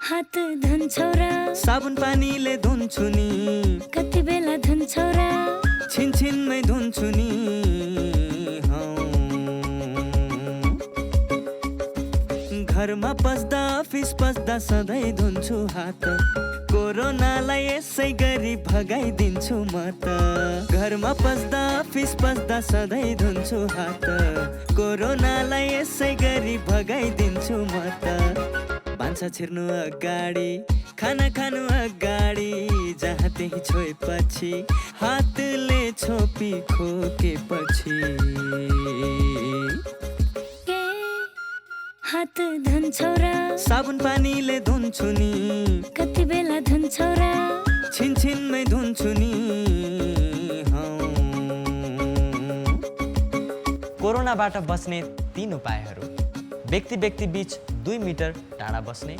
हात धुन्छौ र साबुन पानीले धुन्छु नि कति बेला धुन्छौ र छिनछिनमै धुन्छु नि घरमा पस्दा अफिस पस्दा सधैँ धुन्छु हात कोरोनालाई यसै गरी भगाइदिन्छु म त घरमा पस्दा अफिस पस्दा सधैँ धुन्छु हात कोरोनालाई यसै गरी भगाइदिन्छु म त भान्सा छिर्नु अगाडि खाना खानु अगाडि जहाँ त्यही छोएपछि हातले छोपी खोकेपछि हात धुन्छौ र साबुन पानीले धुन्छु नि कति बेला धुन्छौ र छिनछिनमै धुन्छु नि कोरोनाबाट बच्ने 3 उपायहरू। व्यक्ति व्यक्ति बीच 2 मिटर टाढा बस्ने,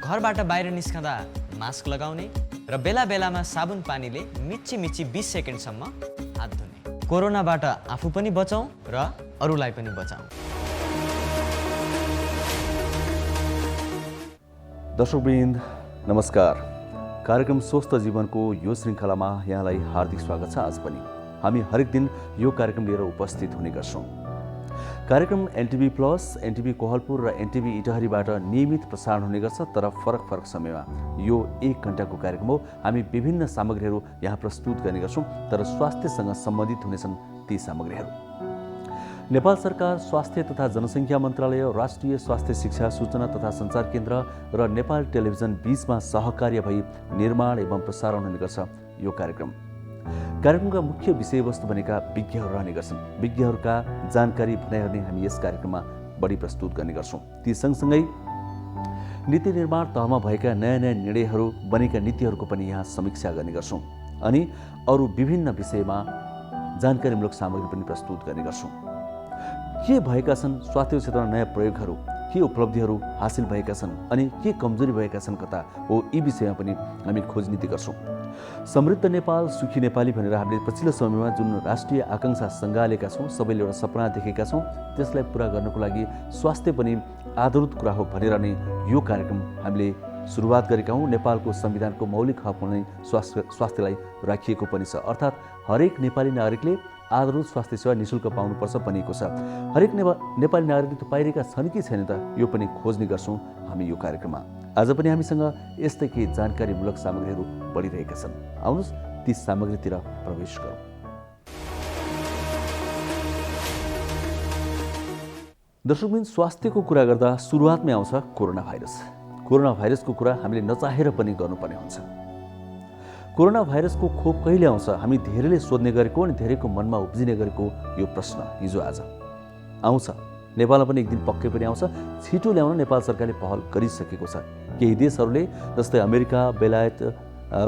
घरबाट बाहिर निस्कँदा मास्क लगाउने र बेला बेलामा साबुन पानीले मिच्ची मिच्ची 20 सेकेन्डसम्म हात धुने। कोरोनाबाट आफू पनि बचौँ र अरूलाई पनि बचाउँ। दर्शकवृन्द नमस्कार। कार्यक्रम स्वस्थ जीवनको यो श्रृङ्खलामा यहाँलाई हार्दिक स्वागत छ। आज पनि हामी हरेक दिन यो कार्यक्रम लिएर उपस्थित हुने गर्छौँ। कार्यक्रम एनटिभी प्लस, एनटिभी कोहलपुर र एनटिभी इटहरीबाट नियमित प्रसारण हुने गर्छ। तर फरक फरक समयमा यो 1 घण्टाको कार्यक्रम हो। हामी विभिन्न सामग्रीहरू यहाँ प्रस्तुत गर्ने गर्छौँ, तर स्वास्थ्यसँग सम्बन्धित हुनेछन् ती सामग्रीहरू। नेपाल सरकार स्वास्थ्य तथा जनसङ्ख्या मन्त्रालय, राष्ट्रिय स्वास्थ्य शिक्षा सूचना तथा सञ्चार केन्द्र र नेपाल टेलिभिजन बीचमा सहकार्य भई निर्माण एवं प्रसारण हुने गर्छ यो कार्यक्रम। कार्यक्रमका मुख्य विषयवस्तु भनेका विज्ञहरू रहने गर्छन्। विज्ञहरूका जानकारी भनाइहरू नै हामी यस कार्यक्रममा बढी प्रस्तुत गर्ने गर्छौँ। ती सँगसँगै नीति निर्माण तहमा भएका नयाँ नयाँ निर्णयहरू, बनेका नीतिहरूको पनि यहाँ समीक्षा गर्ने गर्छौँ अनि अरू विभिन्न विषयमा जानकारीमूलक सामग्री पनि प्रस्तुत गर्ने गर्छौँ। के भएका छन् स्वास्थ्य क्षेत्रमा नयाँ प्रयोगहरू, के उपलब्धिहरू हासिल भएका छन् अनि के कमजोरी भएका छन् कता हो, यी विषयमा पनि हामी खोजनीति गर्छौँ। समृद्ध नेपाल सुखी नेपाली भनेर हामीले पछिल्लो समयमा जुन राष्ट्रिय आकाङ्क्षा सङ्घालेका छौँ, सबैले एउटा सपना देखेका छौँ, त्यसलाई पुरा गर्नको लागि स्वास्थ्य पनि आधारभूत कुरा हो भनेर नै यो कार्यक्रम हामीले सुरुवात गरेका हौँ। नेपालको संविधानको मौलिक हकमा नै स्वास्थ्यलाई राखिएको पनि छ। अर्थात् हरेक नेपाली नागरिकले आधारभूत स्वास्थ्य सेवा निःशुल्क पाउनुपर्छ भनिएको छ। हरेक नेपाली नागरिकले त पाइरहेका छन् कि छैन त, यो पनि खोज्ने गर्छौँ हामी यो कार्यक्रममा। आज पनि हामीसँग यस्तै केही जानकारीमूलक सामग्रीहरू बढिरहेका छन्। आउनुहोस् ती सामग्रीतिर प्रवेश गरौँ। दर्शकबिन, स्वास्थ्यको कुरा गर्दा सुरुवातमै आउँछ कोरोना भाइरस। कोरोना भाइरसको कुरा हामीले नचाहेर पनि गर्नुपर्ने हुन्छ। कोरोना भाइरसको खोप कहिले आउँछ, हामी धेरैले सोध्ने गरेको अनि धेरैको मनमा उब्जिने गरेको यो प्रश्न हिजो आज आउँछ। नेपालमा पनि एक दिन पक्कै पनि आउँछ। छिटो ल्याउन नेपाल सरकारले पहल गरिसकेको छ। केही देशहरूले जस्तै अमेरिका, बेलायत,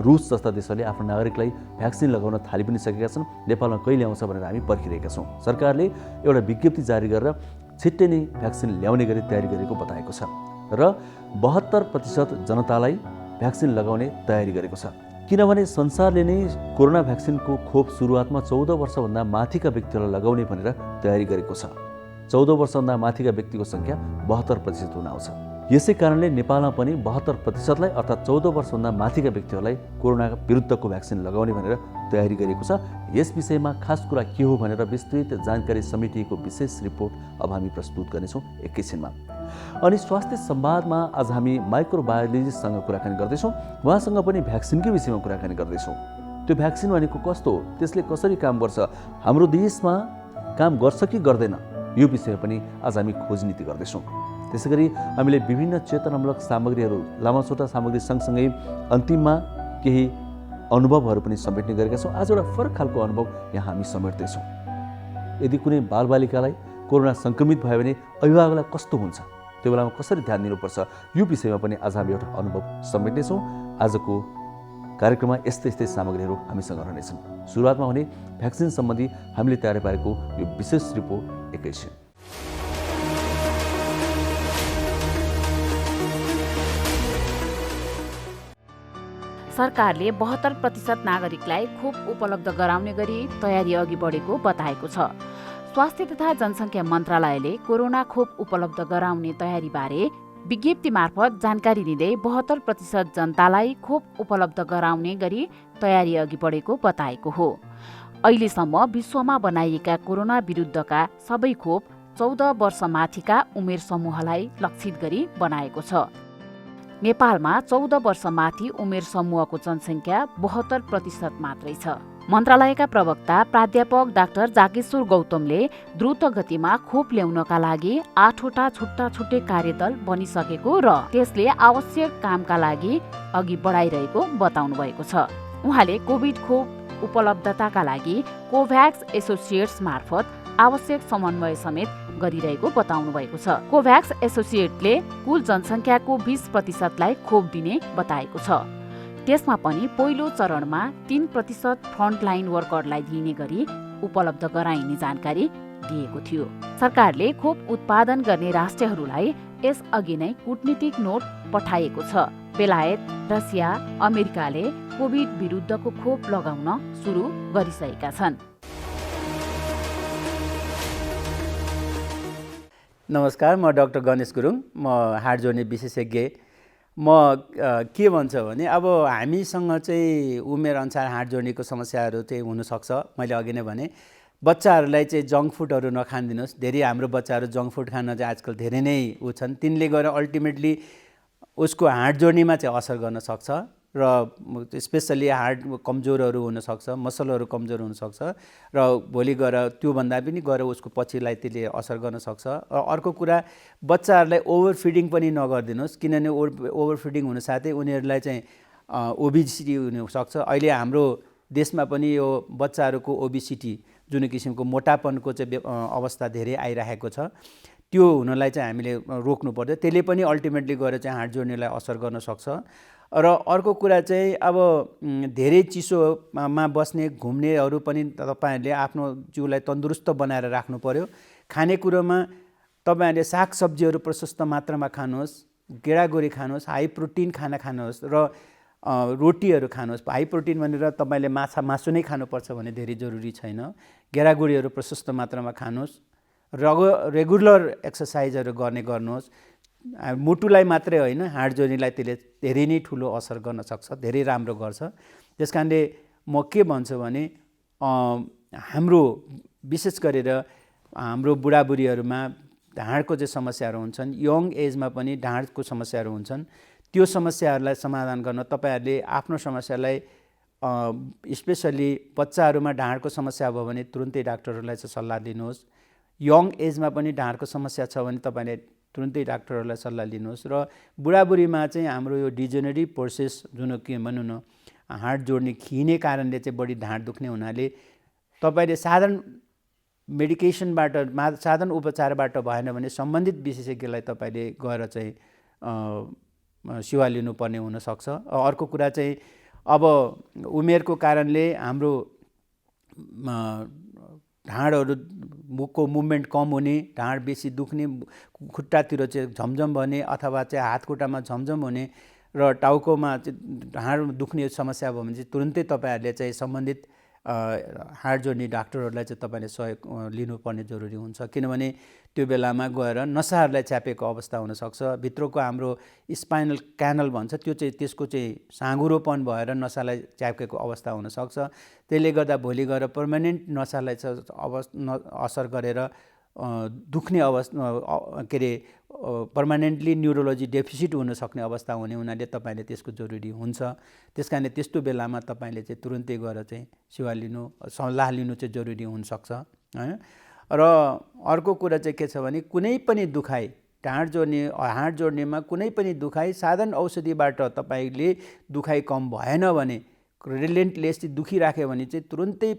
रुस जस्ता देशहरूले आफ्नो नागरिकलाई भ्याक्सिन लगाउन थालि पनि सकेका छन्। नेपालमा कहिले आउँछ भनेर हामी पर्खिरहेका छौँ। सरकारले एउटा विज्ञप्ति जारी गरेर छिट्टै नै भ्याक्सिन ल्याउने गरी तयारी गरेको बताएको छ र 72% जनतालाई भ्याक्सिन लगाउने तयारी गरेको छ। किनभने संसारले नै कोरोना भ्याक्सिनको खोप सुरुवातमा 14 वर्षभन्दा माथिका व्यक्तिहरूलाई लगाउने भनेर तयारी गरेको छ। 14 वर्षभन्दा माथिका व्यक्तिको सङ्ख्या 72% हुन आउँछ। यसै कारणले नेपालमा पनि 72%लाई अर्थात् 14 वर्षभन्दा माथिका व्यक्तिहरूलाई कोरोना विरुद्धको भ्याक्सिन लगाउने भनेर तयारी गरेको छ। यस विषयमा खास कुरा के हो भनेर विस्तृत जानकारी समेटिएको विशेष रिपोर्ट अब हामी प्रस्तुत गर्नेछौँ एकैछिनमा। अनि स्वास्थ्य संवादमा आज हामी माइक्रोबायोलोजिस्टसँग कुराकानी गर्दैछौँ। उहाँसँग पनि भ्याक्सिनकै विषयमा कुराकानी गर्दैछौँ। त्यो भ्याक्सिन भनेको कस्तो हो, त्यसले कसरी काम गर्छ, हाम्रो देशमा काम गर्छ कि गर्दैन, यो विषयमा पनि आज हामी खोजनीति गर्दैछौँ। त्यसै गरी हामीले विभिन्न चेतनामूलक सामग्रीहरू, लामा छोटा सामग्री सँगसँगै अन्तिममा केही अनुभवहरू पनि समेट्ने गरेका छौँ। आज एउटा फरक खालको अनुभव यहाँ हामी समेट्दैछौँ। यदि कुनै बालबालिकालाई कोरोना सङ्क्रमित भयो भने अभिभावकलाई कस्तो हुन्छ, त्यो बेलामा कसरी ध्यान दिनुपर्छ, यो विषयमा पनि आज हामी एउटा अनुभव समेट्नेछौँ। आजको कार्यक्रममा यस्तै यस्तै सामग्रीहरू हामीसँग रहनेछन्। सुरुवातमा भने भ्याक्सिन सम्बन्धी हामीले तयार पारेको यो विशेष रिपोर्ट एकैछिन। सरकारले 72% नागरिकलाई खोप उपलब्ध गराउने गरी तयारी अघि बढेको बताएको छ। स्वास्थ्य तथा जनसङ्ख्या मन्त्रालयले कोरोना खोप उपलब्ध गराउने तयारीबारे विज्ञप्ति मार्फत जानकारी दिँदै 72% जनतालाई खोप उपलब्ध गराउने गरी तयारी अघि बढेको बताएको हो। अहिलेसम्म विश्वमा बनाइएका कोरोना विरुद्धका सबै खोप 14 वर्षमाथिका उमेर समूहलाई लक्षित गरी बनाएको छ। नेपालमा 14 वर्षमाथि उमेर समूहको जनसङ्ख्या 72% मात्रै छ। मन्त्रालयका प्रवक्ता प्राध्यापक डाक्टर जागेश्वर गौतमले द्रुत गतिमा खोप ल्याउनका लागि 8वटा छुट्टा छुट्टै कार्यदल बनिसकेको र त्यसले आवश्यक कामका लागि अघि बढाइरहेको बताउनु भएको छ। उहाँले कोभिड खोप उपलब्धताका लागि कोभ्याक्स एसोसिएट्स मार्फत आवश्यक समन्वय समेत गरिरहेको बताउनु भएको छ। कोभ्याक्स एसोसिएटले कुल जनसङ्ख्याको 20%लाई खोप दिने बताएको छ। त्यसमा पनि पहिलो चरणमा 3% फ्रन्टलाइन वर्करलाई दिने गरी उपलब्ध गराइने जानकारी दिएको थियो। सरकारले खोप उत्पादन गर्ने राष्ट्रहरूलाई यसअघि नै कूटनीतिक नोट पठाएको छ। बेलायत, रसिया, अमेरिकाले कोभिड विरुद्धको खोप लगाउन सुरु गरिसकेका छन्। नमस्कार, म डाक्टर गणेश गुरुङ, म हाड जोड्ने विशेषज्ञ। म के भन्छ भने अब हामीसँग चाहिँ उमेर अनुसार हाड जोड्नेको समस्याहरू चाहिँ हुनसक्छ। मैले अघि नै भने बच्चाहरूलाई चाहिँ जङ्क फुडहरू नखानिदिनुहोस्। धेरै हाम्रो बच्चाहरू जङ्क फुड खान चाहिँ आजकल धेरै नै छन्। तिनले गएर अल्टिमेटली उसको हाड जोड्नेमा चाहिँ असर गर्न सक्छ र स्पेसली हाड कमजोरहरू हुनसक्छ, मसलहरू कमजोर हुनसक्छ र भोलि गएर त्योभन्दा पनि गएर उसको पछिलाई त्यसले असर गर्न सक्छ। र अर्को कुरा, बच्चाहरूलाई ओभर फिडिङ पनि नगरिदिनुहोस्, किनभने ओभर फिडिङ हुनु साथै उनीहरूलाई चाहिँ ओबिसिटी हुनसक्छ। अहिले हाम्रो देशमा पनि यो बच्चाहरूको ओबिसिटी जुन किसिमको मोटापनको चाहिँ अवस्था धेरै आइरहेको छ, त्यो हुनलाई चाहिँ हामीले रोक्नु पर्छ। त्यसले पनि अल्टिमेटली गएर चाहिँ हाड जोड्नेलाई असर गर्न सक्छ। र अर्को कुरा चाहिँ अब धेरै चिसोमा बस्ने घुम्नेहरू पनि तपाईँहरूले आफ्नो जिउलाई तन्दुरुस्त बनाएर राख्नु पर्यो। खानेकुरोमा तपाईँहरूले सागसब्जीहरू प्रशस्त मात्रामा खानुहोस्, गेडागुडी खानुहोस्, हाई प्रोटिन खाना खानुहोस् र रोटीहरू खानुहोस्। हाई प्रोटिन भनेर तपाईँले मासु नै खानुपर्छ भने धेरै जरुरी छैन। गेडागुडीहरू प्रशस्त मात्रामा खानुहोस्, रेगुलर एक्सर्साइजहरू गर्नुहोस्। मुटुलाई मात्रै होइन, हाड जोड्नेलाई त्यसले धेरै नै ठुलो असर गर्न सक्छ, धेरै राम्रो गर्छ। त्यस कारणले म के भन्छु भने हाम्रो विशेष गरेर हाम्रो बुढाबुढीहरूमा ढाँडको चाहिँ समस्याहरू हुन्छन्, यङ एजमा पनि ढाँडको समस्याहरू हुन्छन्। त्यो समस्याहरूलाई समाधान गर्न तपाईँहरूले आफ्नो समस्यालाई स्पेसली बच्चाहरूमा ढाँडको समस्या भयो भने तुरुन्तै डाक्टरहरूलाई चाहिँ सल्लाह दिनुहोस्। यङ एजमा पनि ढाँडको समस्या छ भने तपाईँले तुरुन्तै डाक्टरहरूलाई सल्लाह लिनुहोस्। र बुढाबुढीमा चाहिँ हाम्रो यो डिजेनेरेटिभ प्रोसेस जुन के भनौँ न, हाड जोड्ने खिने कारणले चाहिँ बढी ढाँड दुख्ने हुनाले तपाईँले साधारण मेडिकेसनबाट साधारण उपचारबाट भएन भने सम्बन्धित विशेषज्ञलाई तपाईँले गएर चाहिँ सेवा लिनुपर्ने हुनसक्छ। अर्को कुरा चाहिँ अब उमेरको कारणले हाम्रो ढाँडहरू मुखको मुभमेन्ट कम हुने, ढाँड बेसी दुख्ने, खुट्टातिर चाहिँ झमझम भने अथवा चाहिँ हात खुट्टामा झमझम हुने र टाउकोमा चाहिँ ढाँड दुख्ने समस्या भयो भने चाहिँ तुरुन्तै तपाईँहरूले चाहिँ सम्बन्धित हाड जोड्ने डाक्टरहरूलाई चाहिँ तपाईँले सहयोग लिनुपर्ने जरुरी हुन्छ। किनभने त्यो बेलामा गएर नसाहरूलाई च्यापेको अवस्था हुनसक्छ। भित्रको हाम्रो स्पाइनल क्यानल भन्छ, त्यो चाहिँ त्यसको चाहिँ साँघुरोपन भएर नसालाई च्यापेको अवस्था हुनसक्छ। त्यसले गर्दा भोलि गएर पर्मानेन्ट नसालाई असर गरेर दुख्ने अवस्था के अरे पर्मानेन्टली न्युरोलोजी डेफिसिट हुनसक्ने अवस्था हुने हुनाले तपाईँले त्यसको जरुरी हुन्छ। त्यस कारणले त्यस्तो बेलामा तपाईँले चाहिँ तुरुन्तै गएर चाहिँ सेवा लिनु, सल्लाह लिनु चाहिँ जरुरी हुनसक्छ हैन। र अर्को कुरा चाहिँ के छ भने कुनै पनि दुखाइ, हाड जोड्नेमा कुनै पनि दुखाइ साधारण औषधिबाट तपाईँले दुखाइ कम भएन भने, रिलेन्टलेसली दुखिराख्यो भने चाहिँ तुरुन्तै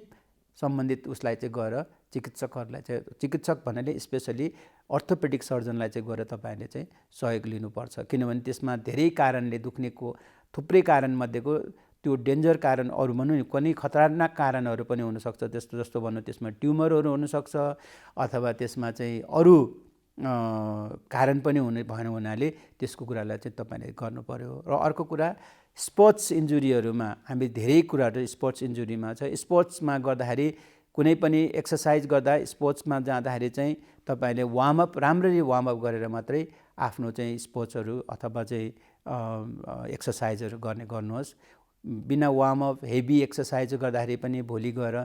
सम्बन्धित उसलाई चाहिँ गएर चिकित्सकहरूलाई चाहिँ, चिकित्सक भन्नाले स्पेसली अर्थोपेडिक सर्जनलाई चाहिँ गएर तपाईँहरूले चाहिँ सहयोग लिनुपर्छ। किनभने त्यसमा धेरै कारणले दुख्नेको थुप्रै कारणमध्येको त्यो डेन्जर कारण अरू भनौँ कुनै खतरनाक कारणहरू पनि हुनसक्छ। त्यस्तो जस्तो भनौँ त्यसमा ट्युमरहरू हुनसक्छ अथवा त्यसमा चाहिँ अरू कारण पनि भएन हुनाले त्यसको कुरालाई चाहिँ तपाईँले गर्नु पर्यो। र अर्को कुरा, स्पोर्ट्स इन्जुरीहरूमा हामी धेरै कुराहरू स्पोर्ट्स इन्जुरीमा छ। स्पोर्ट्समा गर्दाखेरि कुनै पनि एक्सर्साइज गर्दा, स्पोर्ट्समा जाँदाखेरि चाहिँ तपाईँले वार्मअप राम्ररी वार्मअप गरेर मात्रै आफ्नो चाहिँ स्पोर्ट्सहरू अथवा चाहिँ एक्सर्साइजहरू गर्नुहोस्। बिना वार्मअप हेभी एक्सर्साइज गर्दाखेरि पनि भोलि गएर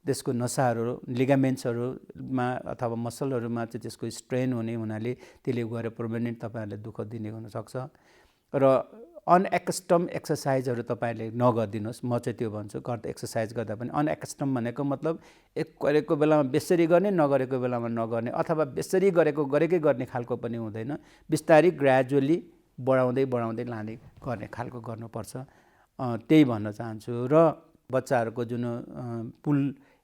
त्यसको नसाहरू लिगामेन्ट्सहरूमा अथवा मसलहरूमा चाहिँ त्यसको स्ट्रेन हुने हुनाले त्यसले गएर पर्मानेन्ट तपाईँहरूले दुःख दिने हुनसक्छ। र अनएकस्टम एक्सर्साइजहरू तपाईँहरूले नगरिदिनुहोस्। म चाहिँ त्यो भन्छु, एक्सर्साइज गर्दा पनि अनएकस्टम भनेको मतलब गरेको बेलामा बेसरी गर्ने, नगरेको बेलामा नगर्ने, अथवा बेसरी गरेकै गर्ने खालको पनि हुँदैन। बिस्तारै ग्रेजुअली बढाउँदै लाने गर्ने खालको गर्नुपर्छ। त्यही भन्न चाहन्छु। र बच्चाहरूको जुन पुल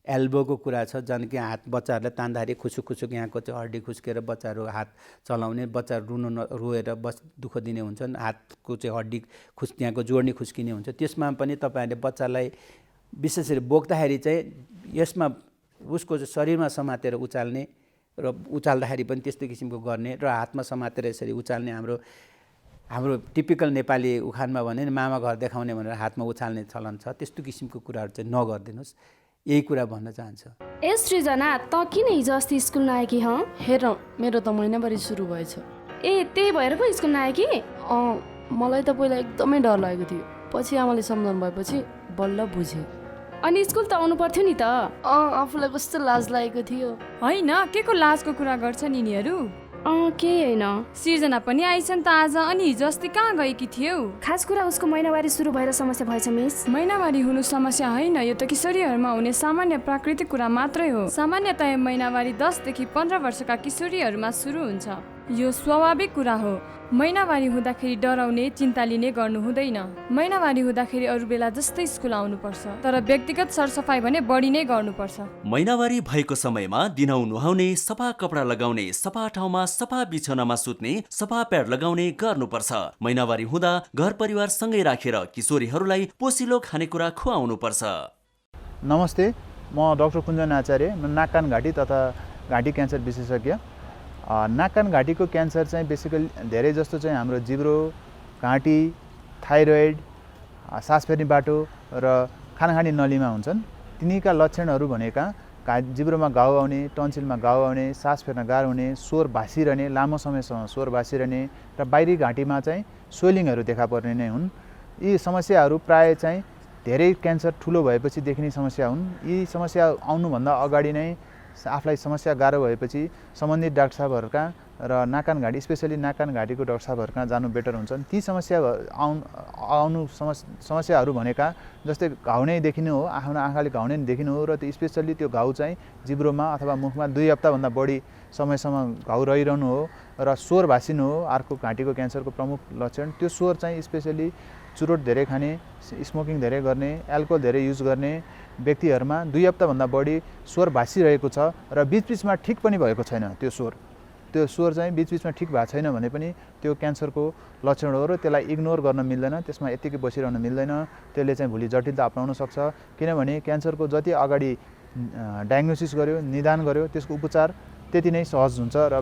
एल्बोको कुरा छ, जन कि हात बच्चाहरूलाई तान्दाखेरि खुसुक यहाँको चाहिँ हड्डी खुस्केर बच्चाहरू हात चलाउने, बच्चाहरू रोएर दुःख दिने हुन्छन्, हातको चाहिँ हड्डी त्यहाँको जोड्नी खुस्किने हुन्छ। त्यसमा पनि तपाईँहरूले बच्चालाई विशेष गरी बोक्दाखेरि चाहिँ यसमा उसको चाहिँ शरीरमा समातेर उचाल्ने र उचाल्दाखेरि पनि त्यस्तो किसिमको गर्ने र हातमा समातेर यसरी उचाल्ने। हाम्रो टिपिकल नेपाली उखानमा भने मामा घर देखाउने भनेर हातमा उचाल्ने चलन छ। त्यस्तो किसिमको कुराहरू चाहिँ नगरिदिनुहोस्। यही कुरा भन्न चाहन्छ। ए सृजना, त किन हिजो अस्ति स्कुल नआएकी? हेर, मेरो त महिनाभरि सुरु भएछ। ए त्यही भएर पो स्कुल नआएकी? मलाई त पहिला एकदमै डर लागेको थियो, पछि आमाले सम्झाउनु भएपछि बल्ल बुझेँ। अनि स्कुल त आउनु पर्थ्यो नि त। आफूलाई कस्तो लाज लागेको थियो। होइन, के को लाजको कुरा गर्छन् यिनीहरू? केही होइन। सिर्जना पनि आइछन् त आज। अनि हिजो अस्ति कहाँ गएकी थियौ? खास कुरा उसको महिनावारी सुरु भएर समस्या भएछ मिस। महिनावारी हुनु समस्या होइन, यो त किशोरीहरूमा हुने सामान्य प्राकृतिक कुरा मात्रै हो। सामान्यतया महिनावारी 10 देखि 15 वर्षका किशोरीहरूमा सुरु हुन्छ। यो स्वाभाविक कुरा हो। महिनावारी हुँदाखेरि डराउने, चिन्ता लिने गर्नु हुँदैन। महिनावारी हुँदाखेरि अरू बेला जस्तै स्कुल आउनुपर्छ, तर व्यक्तिगत सरसफाइ भने बढी नै गर्नुपर्छ। महिनावारी भएको समयमा दिनौ नुहाउने, सफा कपडा लगाउने, सफा ठाउँमा सफा बिछौनामा सुत्ने, सफा प्याड लगाउने गर्नुपर्छ। महिनावारी हुँदा घर परिवार सँगै राखेर किशोरीहरूलाई पोसिलो खानेकुरा खुवाउनुपर्छ। नमस्ते, म डाक्टर कुञ्जन आचार्य, नाक कान घाँटी तथा घाँटी क्यान्सर विशेषज्ञ। नाक कान घाँटीको क्यान्सर चाहिँ बेसिकली धेरै जस्तो चाहिँ हाम्रो जिब्रो, घाँटी, थाइरोइड, सास फेर्ने बाटो र खानाखाने नलीमा हुन्छन्। तिनीका लक्षणहरू भनेका जिब्रोमा घाउ आउने, टन्सिलमा घाउ आउने, सास फेर्न गाह्रो हुने, स्वर भाँसिरहने, लामो समयसम्म स्वर भाँसिरहने र बाहिरी घाँटीमा चाहिँ स्वेलिङहरू देखा पर्ने नै हुन्। यी समस्याहरू प्राय चाहिँ धेरै क्यान्सर ठुलो भएपछि देखिने समस्या हुन्। यी समस्या आउनुभन्दा अगाडि नै आफूलाई समस्या गाह्रो भएपछि सम्बन्धित डाक्टर साहबहरूका र नाक कान घाँटी स्पेसली नाक कान घाँटीको डाक्टर साहबहरूका जानु बेटर हुन्छन्। ती समस्याहरू भनेका जस्तै घाउ नै देखिनु हो, आफ्नो आँखाले घाउ नै देखिनु हो, र त्यो स्पेसल्ली त्यो घाउ चाहिँ जिब्रोमा अथवा मुखमा 2 हप्ताभन्दा बढी समयसम्म घाउ रहिरहनु हो र स्वर भाँसिनु हो। अर्को घाँटीको क्यान्सरको प्रमुख लक्षण त्यो स्वर चाहिँ स्पेसली चुरोट धेरै खाने, स्मोकिङ धेरै गर्ने, एल्कोहल धेरै युज गर्ने व्यक्तिहरूमा 2 हप्ताभन्दा बढी स्वर भाँसिरहेको छ र बिचबिचमा ठिक पनि भएको छैन। त्यो स्वर चाहिँ बिचबिचमा ठिक भएको छैन भने पनि त्यो क्यान्सरको लक्षण हो र त्यसलाई इग्नोर गर्न मिल्दैन, त्यसमा यत्तिकै बसिरहन मिल्दैन। त्यसले चाहिँ भोलि जटिलता अप्नाउन सक्छ। किनभने क्यान्सरको जति अगाडि डायग्नोसिस गर्यो, निदान गर्यो, त्यसको उपचार त्यति नै सहज हुन्छ र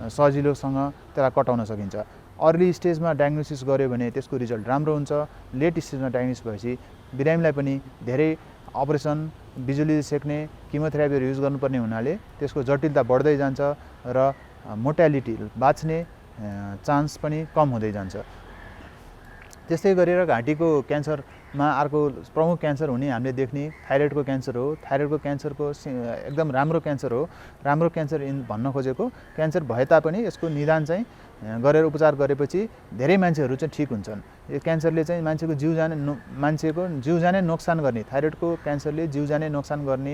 सजिलोसँग त्यसलाई कटाउन सकिन्छ। अर्ली स्टेजमा डायग्नोसिस गर्यो भने त्यसको रिजल्ट राम्रो हुन्छ। लेट स्टेजमा डायग्नोसिस भएपछि बिरामीलाई पनि धेरै अपरेसन, बिजुली सेक्ने, किमोथेरापीहरू युज गर्नुपर्ने हुनाले त्यसको जटिलता बढ्दै जान्छ र मोर्टालिटी बाँच्ने चान्स पनि कम हुँदै जान्छ। त्यस्तै गरेर घाँटीको क्यान्सरमा अर्को प्रमुख क्यान्सर हुने हामीले देख्ने थाइरोइडको क्यान्सर हो। थाइरोइडको क्यान्सरको एकदम राम्रो क्यान्सर हो। राम्रो क्यान्सर भन्न खोजेको क्यान्सर भए तापनि यसको निदान चाहिँ गरेर उपचार गरेपछि धेरै मान्छेहरू चाहिँ ठिक हुन्छन्। यो क्यान्सरले चाहिँ मान्छेको जिउ जानै नोक्सान गर्ने, थाइरोइडको क्यान्सरले जिउ जानै नोक्सान गर्ने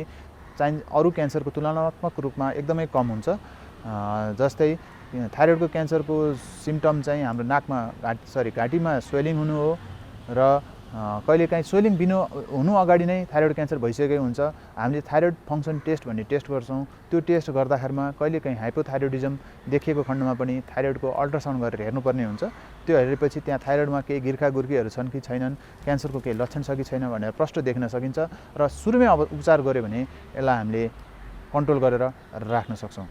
चाहिँ अरू क्यान्सरको तुलनात्मक रूपमा एकदमै कम हुन्छ। जस्तै थाइरोइडको क्यान्सरको सिम्टम चाहिँ हाम्रो घाँटीमा स्वेलिङ हुनु हो र कहिलेकाहीँ स्वेलिङ हुनु अगाडि नै थाइरोइड क्यान्सर भइसकेको हुन्छ। हामीले थाइरोइड फङ्सन टेस्ट भन्ने टेस्ट गर्छौँ। त्यो टेस्ट गर्दाखेरिमा कहिलेकाहीँ हाइपोथाइरोइडिजम देखिएको खण्डमा पनि थाइरोइडको अल्ट्रासाउन्ड गरेर हेर्नुपर्ने हुन्छ। त्यो हेरेपछि त्यहाँ थाइरोइडमा केही गिर्खागुर्कीहरू छन् कि छैनन्, क्यान्सरको केही लक्षण छ कि छैन भनेर प्रष्ट देख्न सकिन्छ र सुरुमै उपचार गऱ्यो भने यसलाई हामीले कन्ट्रोल गरेर राख्न सक्छौँ।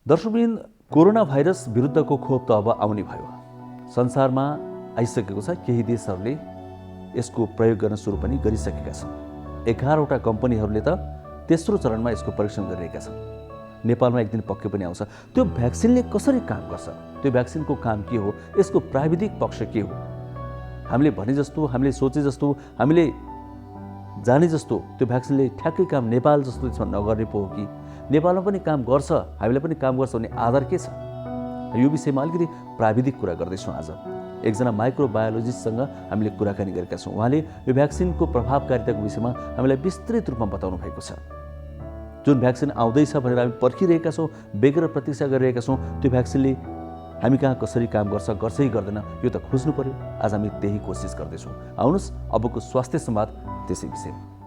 दर्शकवृन्द, कोरोना भाइरस विरुद्धको खोप त अब आउने भयो। संसारमा आइसकेको छ। केही देशहरूले यसको प्रयोग गर्न सुरु पनि गरिसकेका छन्। 11वटा कम्पनीहरूले त तेस्रो चरणमा यसको परीक्षण गरिरहेका छन्। नेपालमा एक दिन पक्कै पनि आउँछ। त्यो भ्याक्सिनले कसरी काम गर्छ, त्यो भ्याक्सिनको काम के हो, यसको प्राविधिक पक्ष के हो, हामीले भने जस्तो, हामीले सोचे जस्तो, हामीले जाने जस्तो त्यो भ्याक्सिनले ठ्याक्कै काम नेपाल जस्तो त्यसमा नगर्ने पो हो कि नेपालमा पनि काम गर्छ, हामीले पनि काम गर्छ भन्ने आधार के छ? यो विषयमा अलिकति प्राविधिक कुरा गर्दैछौँ। आज एकजना माइक्रोबायोलोजिस्टसँग हामीले कुराकानी गरेका छौँ। उहाँले यो भ्याक्सिनको प्रभावकारिताको विषयमा हामीलाई विस्तृत रूपमा बताउनु भएको छ। जुन भ्याक्सिन आउँदैछ भनेर हामी पर्खिरहेका छौँ, बेगर प्रतीक्षा गरिरहेका छौँ, त्यो भ्याक्सिनले हामी कहाँ कसरी काम गर्छ, गर्छ कि गर्दैन, यो त खोज्नु पर्यो। आज हामी त्यही कोसिस गर्दैछौँ। आउनुहोस् अबको स्वास्थ्य संवाद त्यसै विषयमा।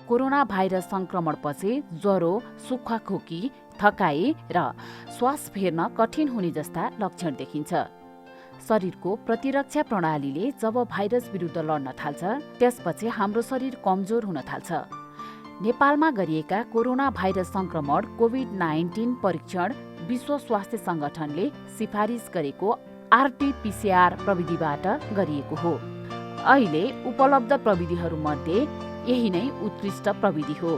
कोरोना भाइरस संक्रमणपछि ज्वरो, सुक्खा खोकी, थकाइ र श्वास फेर्न कठिन हुने जस्ता लक्षण देखिन्छ। शरीरको प्रतिरक्षा प्रणालीले जब भाइरस विरुद्ध लड्न थाल्छ त्यसपछि हाम्रो शरीर कमजोर हुन थाल्छ। नेपालमा गरिएका कोरोना भाइरस संक्रमण कोभिड-19 परीक्षण विश्व स्वास्थ्य संगठनले सिफारिस गरेको आरटी-पीसीआर प्रविधिबाट गरिएको हो। अहिले उपलब्ध प्रविधिहरूमध्ये यही नै उत्कृष्ट प्रविधि हो।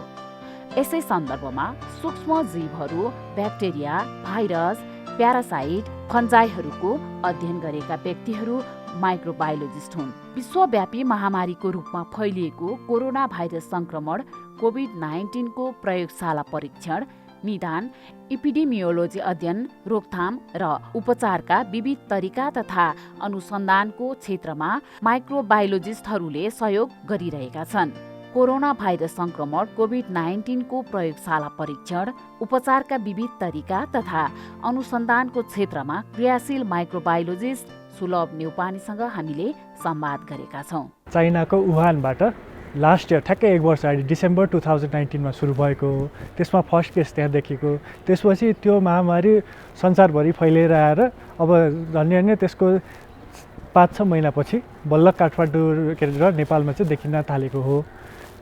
यसै सन्दर्भमा सूक्ष्म जीवहरू, ब्याक्टेरिया, भाइरस, प्यारासाइट, फन्जाइहरूको अध्ययन गरेका व्यक्तिहरू माइक्रोबायोलोजिस्ट हुन्। विश्वव्यापी महामारीको रूपमा फैलिएको कोरोना भाइरस संक्रमण कोभिड-19 को प्रयोगशाला परीक्षण, निदान, एपिडेमियोलोजी अध्ययन, रोकथाम र उपचारका विविध तरिका तथा अनुसन्धानको क्षेत्रमा माइक्रोबायोलोजिस्टहरूले सहयोग गरिरहेका छन्। कोरोना भाइरस संक्रमण कोभिड-19 को प्रयोगशाला परीक्षण, उपचारका विविध तरिका तथा अनुसन्धानको क्षेत्रमा क्रियाशील माइक्रोबायोलोजिस्ट सुलभ नेउपानीसँग हामीले संवाद गरेका छौँ। चाइनाको वुहानबाट लास्ट इयर ठ्याक्कै 1 वर्ष अगाडि डिसेम्बर 2019 मा सुरु भएको हो। त्यसमा फर्स्ट केस त्यहाँ देखिएको। त्यसपछि त्यो महामारी संसारभरि फैलिएर आएर अब झन्डै त्यसको 5-6 महिनापछि बल्ल काठमाडौँ र नेपालमा चाहिँ देखिन थालेको हो।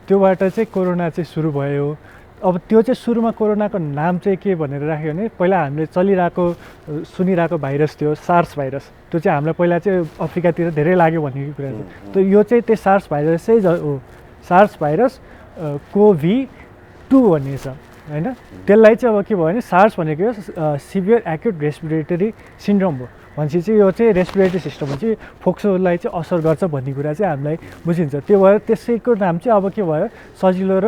त्योबाट चाहिँ कोरोना चाहिँ सुरु भयो। अब त्यो चाहिँ सुरुमा कोरोनाको नाम चाहिँ के भनेर राख्यो भने पहिला हामीले चलिरहेको सुनिरहेको भाइरस थियो सार्स भाइरस। त्यो चाहिँ हामीलाई पहिला चाहिँ अफ्रिकातिर धेरै लाग्यो भन्ने कुरा थियो। त यो चाहिँ त्यो सार्स भाइरस चाहिँ हो। सार्स भाइरस कोभी-2 भन्ने छ हैन। त्यसलाई चाहिँ अब के भयो भने सार्स भनेको सिभियर एक्युट रेस्पिरेटरी सिन्ड्रोम हो। भनेपछि चाहिँ यो चाहिँ रेस्पिरेटरी सिस्टममा चाहिँ फोक्सोलाई चाहिँ असर गर्छ भन्ने कुरा चाहिँ हामीलाई बुझिन्छ। त्यो भएर त्यसैको नाम चाहिँ अब के भयो सजिलो र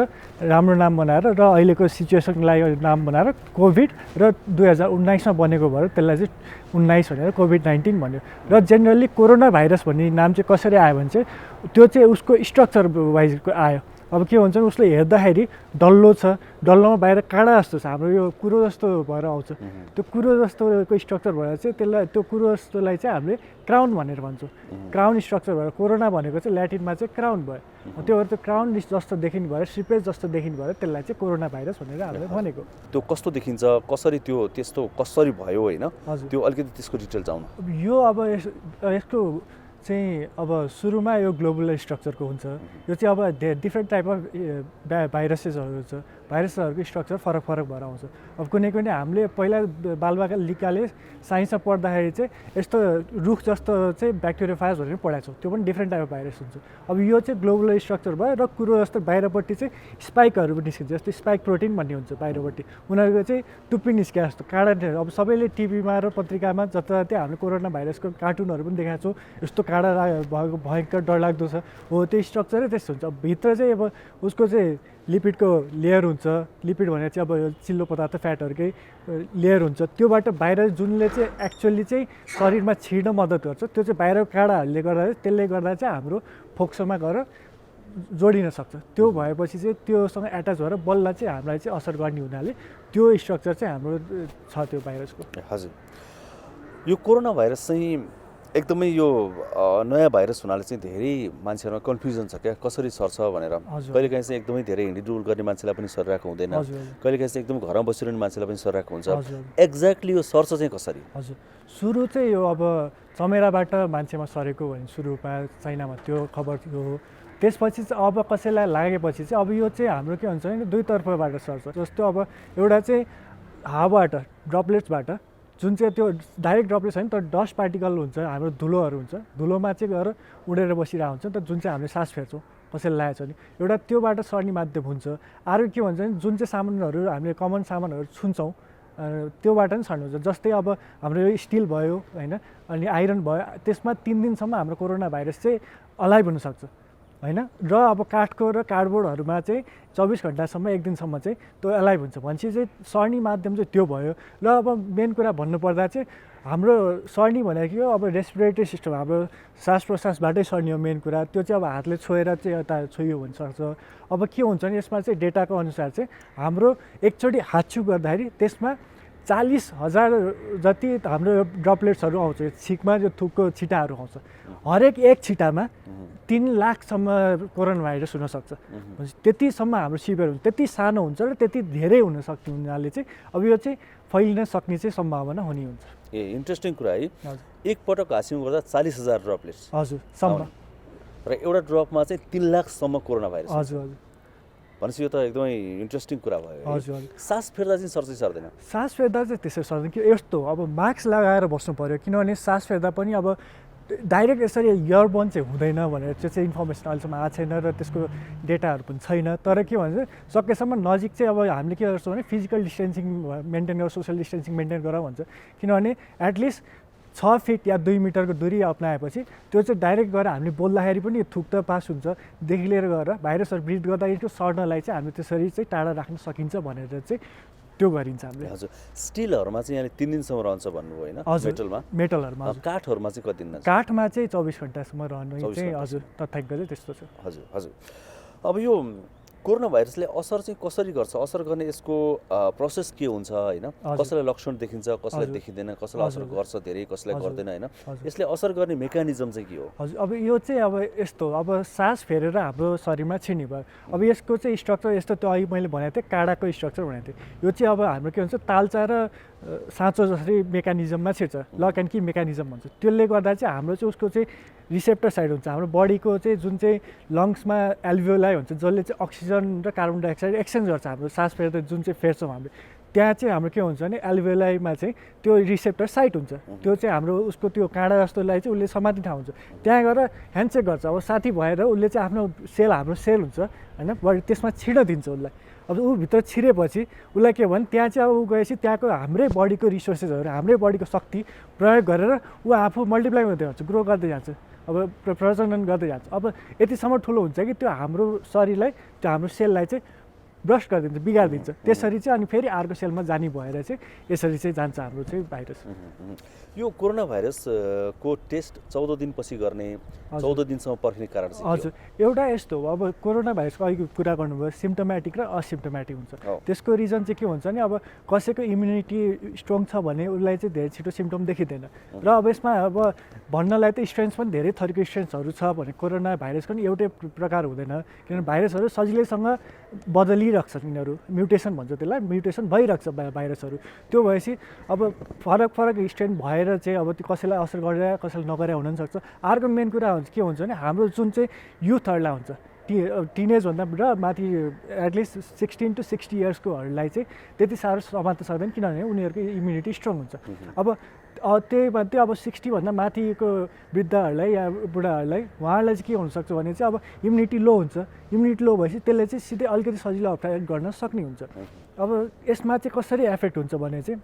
राम्रो नाम बनाएर र अहिलेको सिचुएसनलाई नाम बनाएर कोभिड र 2019 मा बनेको भएर त्यसलाई चाहिँ 19 भनेर कोभिड-19 भन्यो। र जेनरली कोरोना भाइरस भन्ने नाम चाहिँ कसरी आयो भने चाहिँ त्यो चाहिँ उसको स्ट्रक्चर वाइजको आयो। अब के भन्छ उसले हेर्दाखेरि डल्लो छ, डल्लोमा बाहिर काँडा जस्तो छ, हाम्रो यो कुरो जस्तो भएर आउँछ। त्यो कुरो जस्तोको स्ट्रक्चर भएर चाहिँ त्यसलाई त्यो कुरो जस्तोलाई चाहिँ हामीले क्राउन भनेर भन्छौँ। क्राउन स्ट्रक्चर भएर कोरोना भनेको चाहिँ ल्याटिनमा चाहिँ क्राउन भयो। त्यो भएर त्यो क्राउन जस्तो देखिने भएर सिपेज जस्तो देखिने भएर त्यसलाई चाहिँ कोरोना भाइरस भनेर हामीले भनेको। त्यो कस्तो देखिन्छ, कसरी त्यो त्यस्तो कसरी भयो होइन, त्यो अलिकति त्यसको डिटेल चाहनु। यो अब यसको चाहिँ अब सुरुमा यो ग्लोबुलर स्ट्रक्चरको हुन्छ। यो चाहिँ अब डिफ्रेन्ट टाइप अफ भाइरसेसहरू हुन्छ। भाइरसहरूको स्ट्रक्चर फरक फरक भएर आउँछ। अब कुनै कुनै हामीले पहिला बालबालिकाले साइन्समा पढ्दाखेरि चाहिँ यस्तो रुख जस्तो चाहिँ ब्याक्टेरियोफाज भनेर पढाएको छौँ। त्यो पनि डिफ्रेन्ट टाइप अफ भाइरस हुन्छ। अब यो चाहिँ ग्लोबुलर स्ट्रक्चर भयो र कुरो जस्तो बाहिरपट्टि चाहिँ स्पाइकहरू पनि निस्किन्छ। जस्तो स्पाइक प्रोटिन भन्ने हुन्छ बाहिरपट्टि। उनीहरूको चाहिँ टुप्पी निस्किया जस्तो काँडा। अब सबैले टिभीमा र पत्रिकामा जताततै हामीले कोरोना भाइरसको कार्टुनहरू पनि देखाएको छौँ। यस्तो काँडा भएको भयङ्कर डरलाग्दो छ हो, त्यो स्ट्रक्चरै त्यस्तो हुन्छ। अब भित्र चाहिँ अब उसको चाहिँ लिपिडको लेयर हुन्छ। लिपिड भनेर चाहिँ अब यो चिल्लो पदार्थ फ्याटहरूकै लेयर हुन्छ। त्योबाट भाइरस जुनले चाहिँ एक्चुअली चाहिँ शरीरमा छिर्न मद्दत गर्छ त्यो चाहिँ बाहिरको काँडाहरूले गर्दा त्यसले गर्दा चाहिँ हाम्रो फोक्सोमा गएर जोडिन सक्छ। त्यो भएपछि चाहिँ त्योसँग एट्याच भएर बल्ल चाहिँ हामीलाई चाहिँ असर गर्ने हुनाले त्यो स्ट्रक्चर चाहिँ हाम्रो छ त्यो भाइरसको। हजुर, यो कोरोना भाइरस चाहिँ एकदमै यो नयाँ भाइरस हुनाले चाहिँ धेरै मान्छेहरूमा कन्फ्युजन छ क्या, कसरी सर्छ भनेर। कहिलेकाहीँ चाहिँ एकदमै धेरै हिँडिडुल गर्ने मान्छेलाई पनि सरिरहेको हुँदैन, कहिलेकाहीँ चाहिँ एकदम घरमा बसिरहने मान्छेलाई पनि सरिरहेको हुन्छ। एक्ज्याक्टली यो सर्छ चाहिँ कसरी? हजुर, सुरु चाहिँ यो अब चमेराबाट मान्छेमा सरेको भने सुरुमा चाइनामा त्यो खबर हो। त्यसपछि चाहिँ अब कसैलाई लागेपछि चाहिँ अब यो चाहिँ हाम्रो के हुन्छ भने दुई तर्फबाट सर्छ। जस्तो अब एउटा चाहिँ हावाबाट ड्रपलेट्सबाट जुन चाहिँ त्यो डाइरेक्ट ड्रपलेट छैन तर डस्ट पार्टिकल हुन्छ हाम्रो धुलोहरू हुन्छ धुलोमा चाहिँ गएर उडेर बसिरहेको हुन्छ त जुन चाहिँ हामीले सास फेर्छौँ कसैले लागेको छ भने एउटा त्योबाट सर्ने माध्यम हुन्छ अरू के भन्छ भने जुन चाहिँ सामानहरू हामीले कमन सामानहरू छुन्छौँ त्योबाट नि सर्नु हुन्छ जस्तै अब हाम्रो यो स्टिल भयो होइन अनि आइरन भयो त्यसमा 3 दिनसम्म हाम्रो कोरोना भाइरस चाहिँ अलाइभ हुनसक्छ होइन र अब काठको र कार्डबोर्डहरूमा चाहिँ 24 घन्टासम्म 1 दिनसम्म चाहिँ त्यो अलाइभ हुन्छ भनेपछि चाहिँ सर्ने माध्यम चाहिँ त्यो भयो र अब मेन कुरा भन्नुपर्दा चाहिँ हाम्रो सर्ने भनेको के हो अब रेस्पिरेटरी सिस्टम हाम्रो श्वास प्रश्वासबाटै सर्ने हो मेन कुरा त्यो चाहिँ अब हातले छोएर चाहिँ यता छोयो हुनसक्छ अब के हुन्छ भने यसमा चाहिँ डेटाको अनुसार चाहिँ हाम्रो एकचोटि हातछु गर्दाखेरि त्यसमा 40,000 जति हाम्रो ड्रपलेट्सहरू आउँछ छिकमा जो थुकको छिटाहरू आउँछ हरेक एक छिटामा 3 लाखसम्म कोरोना भाइरस हुनसक्छ त्यतिसम्म हाम्रो सिभियर हुन्छ त्यति सानो हुन्छ र त्यति धेरै हुनसक्ने हुनाले चाहिँ अब यो चाहिँ फैलिन सक्ने चाहिँ सम्भावना हुने हुन्छ इन्ट्रेस्टिङ कुरा है एकपटक हाँस्यौँ गर्दा 40,000 ड्रपलेट्स हजुर सम्म र एउटा ड्रपमा चाहिँ 3 लाखसम्म कोरोना भाइरस हजुर भनेपछि यो त एकदमै इन्ट्रेस्टिङ कुरा भयो हजुर सास फेर्दा चाहिँ सर्दै सर्दैन सास फेर्दा चाहिँ त्यसै सर्दैन कि यस्तो अब मास्क लगाएर बस्नु पर्यो किनभने सास फेर्दा पनि अब डाइरेक्ट यसरी इयरबोन चाहिँ हुँदैन भनेर चाहिँ इन्फर्मेसन अहिलेसम्म आएको छैन र त्यसको डेटाहरू पनि छैन तर के भन्छ सकेसम्म नजिक चाहिँ अब हामीले के गर्छौँ भने फिजिकल डिस्टेन्सिङ मेन्टेन गर सोसियल डिस्टेन्सिङ मेन्टेन गर भन्छ किनभने एटलिस्ट 6 फिट या 2 मिटरको दूरी अप्नाएपछि त्यो चाहिँ डाइरेक्ट गएर हामीले बोल्दाखेरि पनि थुक त पास हुन्छ देखि लिएर गएर भाइरसहरू ब्रिड गर्दाखेरि त्यो सर्नलाई चाहिँ हामीले त्यसरी चाहिँ टाढा राख्न सकिन्छ भनेर चाहिँ त्यो गरिन्छ हामीले हजुर स्टिलहरूमा चाहिँ यहाँले 3 दिनसम्म रहन्छ भन्नुभयो होइन मेटलहरूमा काठहरूमा चाहिँ कति दिन काठमा चाहिँ 24 घन्टासम्म रहनु चाहिँ हजुर तथ्याङ्क चाहिँ त्यस्तो छ हजुर हजुर अब यो कोरोना भाइरसले असर चाहिँ कसरी गर्छ असर गर्ने यसको प्रोसेस के हुन्छ होइन कसैलाई लक्षण देखिन्छ कसैलाई देखिँदैन कसैलाई असर गर्छ धेरै कसैलाई गर्दैन होइन यसले असर गर्ने मेकानिजम चाहिँ के हो हजुर अब यो चाहिँ अब यस्तो अब सास फेरेर हाम्रो शरीरमा छिर्ने भयो अब यसको चाहिँ स्ट्रक्चर यस्तो त्यो अघि मैले भनेको थिएँ काँडाको स्ट्रक्चर भनेको थिएँ यो चाहिँ अब हाम्रो के भन्छ तालचा र साँचो जसरी मेकानिजममा छिर्छ लक एन्ड की मेकानिजम भन्छ त्यसले गर्दा चाहिँ हाम्रो चाहिँ उसको चाहिँ रिसेप्टर साइड हुन्छ हाम्रो बडीको चाहिँ जुन चाहिँ लङ्समा एल्भियोलाई हुन्छ जसले चाहिँ अक्सिजन र कार्बन डाइअक्साइड एक्सचेन्ज गर्छ हाम्रो सास फेर्दा जुन चाहिँ फेर्छौँ हामीले त्यहाँ चाहिँ हाम्रो के हुन्छ भने एल्भियोलाईमा चाहिँ त्यो रिसेप्टर साइट हुन्छ त्यो चाहिँ हाम्रो उसको त्यो काँडा जस्तोलाई चाहिँ उसले समात्ने ठाउँ हुन्छ त्यहाँ गएर ह्यान्डसेक गर्छ अब साथी भएर उसले चाहिँ आफ्नो सेल हाम्रो सेल हुन्छ होइन बडी त्यसमा छिर्न दिन्छ उसलाई अब ऊ भित्र छिरेपछि उसलाई के भने त्यहाँ चाहिँ अब ऊ गएपछि त्यहाँको हाम्रै बडीको रिसोर्सेसहरू हाम्रै बडीको शक्ति प्रयोग गरेर ऊ आफू मल्टिप्लाई गर्दै जान्छ ग्रो गर्दै जान्छ अब प्रजनन गर्दै जान्छ अब यतिसम्म ठुलो हुन्छ कि त्यो हाम्रो शरीरलाई त्यो हाम्रो सेललाई चाहिँ ब्रस गरिदिन्छ बिगारिदिन्छ त्यसरी चाहिँ अनि फेरि अर्को सेलमा जाने भएर चाहिँ यसरी चाहिँ जान्छ हाम्रो चाहिँ भाइरस यो कोरोना भाइरसको टेस्ट 14 दिनपछि गर्ने 14 दिनसम्म पर्खिने कारण चाहिँ हजुर एउटा यस्तो हो अब कोरोना भाइरसको अघि कुरा गर्नुभयो सिम्टोमेटिक र असिम्टोमेटिक हुन्छ त्यसको रिजन चाहिँ के हुन्छ भने अब कसैको इम्युनिटी स्ट्रङ छ भने उसलाई चाहिँ धेरै छिटो सिम्टम देखिँदैन र अब यसमा अब भन्नलाई त स्ट्रेन्स पनि धेरै थरीको स्ट्रेन्सहरू छ भने कोरोना भाइरसको पनि एउटै प्रकार हुँदैन किनभने भाइरसहरू सजिलैसँग बदलिरहेको छ यिनीहरू म्युटेसन भन्छ त्यसलाई म्युटेसन भइरहेको छ भाइरसहरू त्यो भएपछि अब फरक फरक स्ट्रेन भएर चाहिँ अब त्यो कसैलाई असर गरेर कसैलाई नगरे हुन सक्छ अर्को मेन कुरा हुन्छ के हुन्छ भने हाम्रो जुन चाहिँ युथहरूलाई हुन्छ टिनेजभन्दा र माथि एटलिस्ट 16 to 60 इयर्सकोहरूलाई चाहिँ त्यति साह्रो समात्न सक्दैन किनभने उनीहरूको इम्युनिटी स्ट्रङ हुन्छ अब त्यही मध्ये अब 60 भन्दा माथिको वृद्धहरूलाई या बुढाहरूलाई उहाँहरूलाई चाहिँ के हुनसक्छ भने चाहिँ अब इम्युनिटी लो हुन्छ इम्युनिटी लो भएपछि त्यसले चाहिँ सिधै अलिकति सजिलो अप्लाई गर्न सक्ने हुन्छ अब यसमा चाहिँ कसरी एफेक्ट हुन्छ भने चाहिँ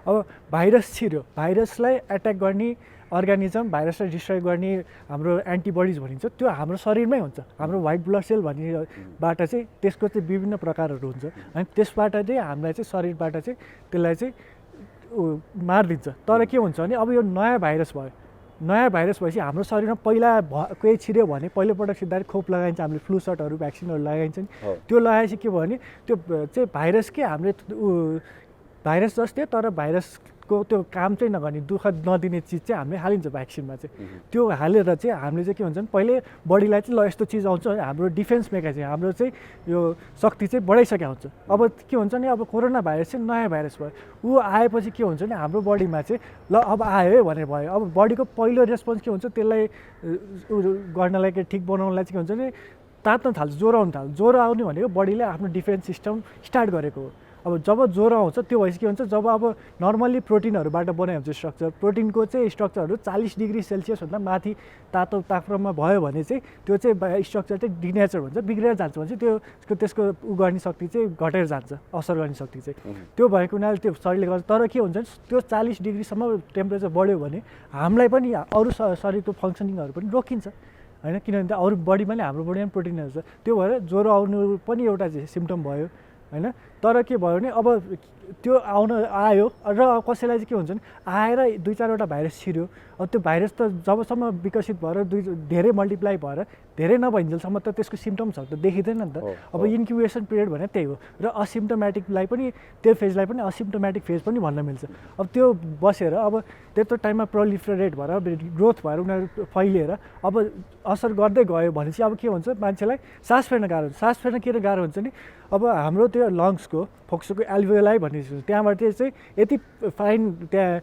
अब भाइरस छिर्यो भाइरसलाई एट्याक गर्ने अर्गानिजम भाइरसलाई डिस्ट्रोय गर्ने हाम्रो एन्टिबडिज भनिन्छ त्यो हाम्रो शरीरमै हुन्छ हाम्रो व्हाइट ब्लड सेल भन्नेबाट चाहिँ त्यसको चाहिँ विभिन्न प्रकारहरू हुन्छ अनि त्यसबाट चाहिँ हामीलाई चाहिँ शरीरबाट चाहिँ त्यसलाई चाहिँ मारिदिन्छ तर के हुन्छ भने अब यो नयाँ भाइरस भयो नयाँ भाइरस भएपछि हाम्रो शरीरमा पहिला कोही छिर्यो भने पहिलोपटक छिर्दाखेरि खोप लगाइन्छ हामीले फ्लू सटहरू भ्याक्सिनहरू लगाइन्छ नि त्यो लगाएपछि के भयो भने त्यो चाहिँ भाइरस के हामीले भाइरस जस्तै तर भाइरसको त्यो काम चाहिँ नगर्ने दुःख नदिने चिज चाहिँ हामीले हालिन्छ भ्याक्सिनमा चाहिँ त्यो हालेर चाहिँ हामीले चाहिँ के हुन्छ भने पहिले बडीलाई चाहिँ ल यस्तो चिज आउँछ हाम्रो डिफेन्स मेकानिजम हाम्रो चाहिँ यो शक्ति चाहिँ बढाइसकेको हुन्छ अब के हुन्छ नि अब कोरोना भाइरस चाहिँ नयाँ भाइरस भयो ऊ आएपछि के हुन्छ नि हाम्रो बडीमा चाहिँ ल अब आयो है भनेर भयो अब बडीको पहिलो रेस्पोन्स के हुन्छ त्यसलाई गर्नलाई ठिक बनाउनलाई चाहिँ के हुन्छ नि तात्न थाल्छ ज्वरो आउनु थाल्छ ज्वरो आउने भनेको बडीले आफ्नो डिफेन्स सिस्टम स्टार्ट गरेको हो अब जब ज्वरो आउँछ त्यो भएपछि के हुन्छ, जब अब नर्मल्ली प्रोटिनहरूबाट बनाइ हुन्छ स्ट्रक्चर, प्रोटिनको चाहिँ स्ट्रक्चरहरू 40 डिग्री सेल्सियस भन्दा माथि तातो तापक्रममा भयो भने चाहिँ त्यो चाहिँ स्ट्रक्चर चाहिँ डिनेचर भन्छ, बिग्रेर जान्छ भने चाहिँ त्यसको उ गर्ने शक्ति चाहिँ घटेर जान्छ, असर गर्ने शक्ति चाहिँ त्यो भएको हुनाले त्यो शरीरले गर्छ। तर के हुन्छ त्यो 40 डिग्रीसम्म टेम्परेचर बढ्यो भने हामीलाई पनि अरू शरीरको फङ्सनिङहरू पनि रोकिन्छ होइन, किनभने अरू बडीमा नै हाम्रो बडीमा प्रोटिनहरू छ। त्यो भएर ज्वरो आउनु पनि एउटा सिम्पटम भयो होइन। तर के भयो भने अब त्यो आयो र कसैलाई चाहिँ के हुन्छ भने आएर 2-4वटा भाइरस छिर्यो, अब त्यो भाइरस त जबसम्म विकसित भएर धेरै मल्टिप्लाई भएर धेरै नभइन्जेलसम्म त त्यसको सिम्टम्सहरू त देखिँदैन नि त। अब इन्क्युबेसन पिरियड भने त्यही हो र असिम्टोमेटिकलाई पनि त्यो फेजलाई पनि असिम्टोमेटिक फेज पनि भन्न मिल्छ। अब त्यो बसेर अब त्यत्रो टाइममा प्रोलिफरेट भएर ग्रोथ भएर उनीहरू फैलिएर अब असर गर्दै गयो भने चाहिँ अब के हुन्छ मान्छेलाई सास फेर्न गाह्रो हुन्छ। सास फेर्न किन गाह्रो हुन्छ नि, अब हाम्रो त्यो लङ्सको फोक्सोको एल्भियोलाई भन्ने त्यहाँबाट चाहिँ यति फाइन त्यहाँ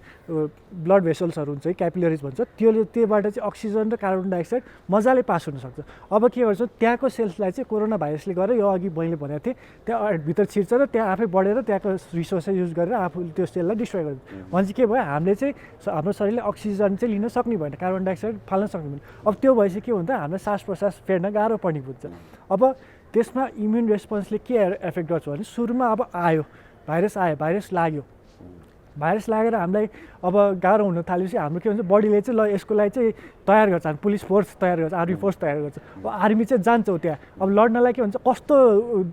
ब्लड भेसल्सहरू हुन्छ, क्यापिलरिज भन्छ, त्योबाट चाहिँ अक्सिजन र कार्बन डाइअक्साइड मजाले पास हुनसक्छ। अब के गर्छ त्यहाँको सेल्सलाई चाहिँ कोरोना भाइरसले गरेर यो अघि मैले भनेको थिएँ त्यहाँ भित्र छिर्छ र त्यहाँ आफै बढेर त्यहाँको रिसोर्स युज गरेर आफू त्यो सेललाई डिस्ट्रोय गर्छ। भने चाहिँ के भयो हामीले चाहिँ हाम्रो शरीरले अक्सिजन चाहिँ लिन सक्ने भएन, कार्बन डाइअक्साइड फाल्न सक्ने भएन। अब त्यो भएपछि के हुन्छ हामीलाई श्वास प्रश्वास फेर्न गाह्रो पर्ने हुन्छ। अब त्यसमा इम्युन रेस्पोन्सले के एफेक्ट गर्छ भने सुरुमा अब आयो भाइरस लाग्यो, भाइरस लागेर हामीलाई अब गाह्रो हुन थालेपछि हाम्रो के हुन्छ बडीले चाहिँ ल यसको लागि चाहिँ तयार गर्छ, हामी पुलिस फोर्स तयार गर्छ, आर्मी फोर्स तयार गर्छ। अब आर्मी चाहिँ जान्छ त्यहाँ, अब लड्नलाई के हुन्छ कस्तो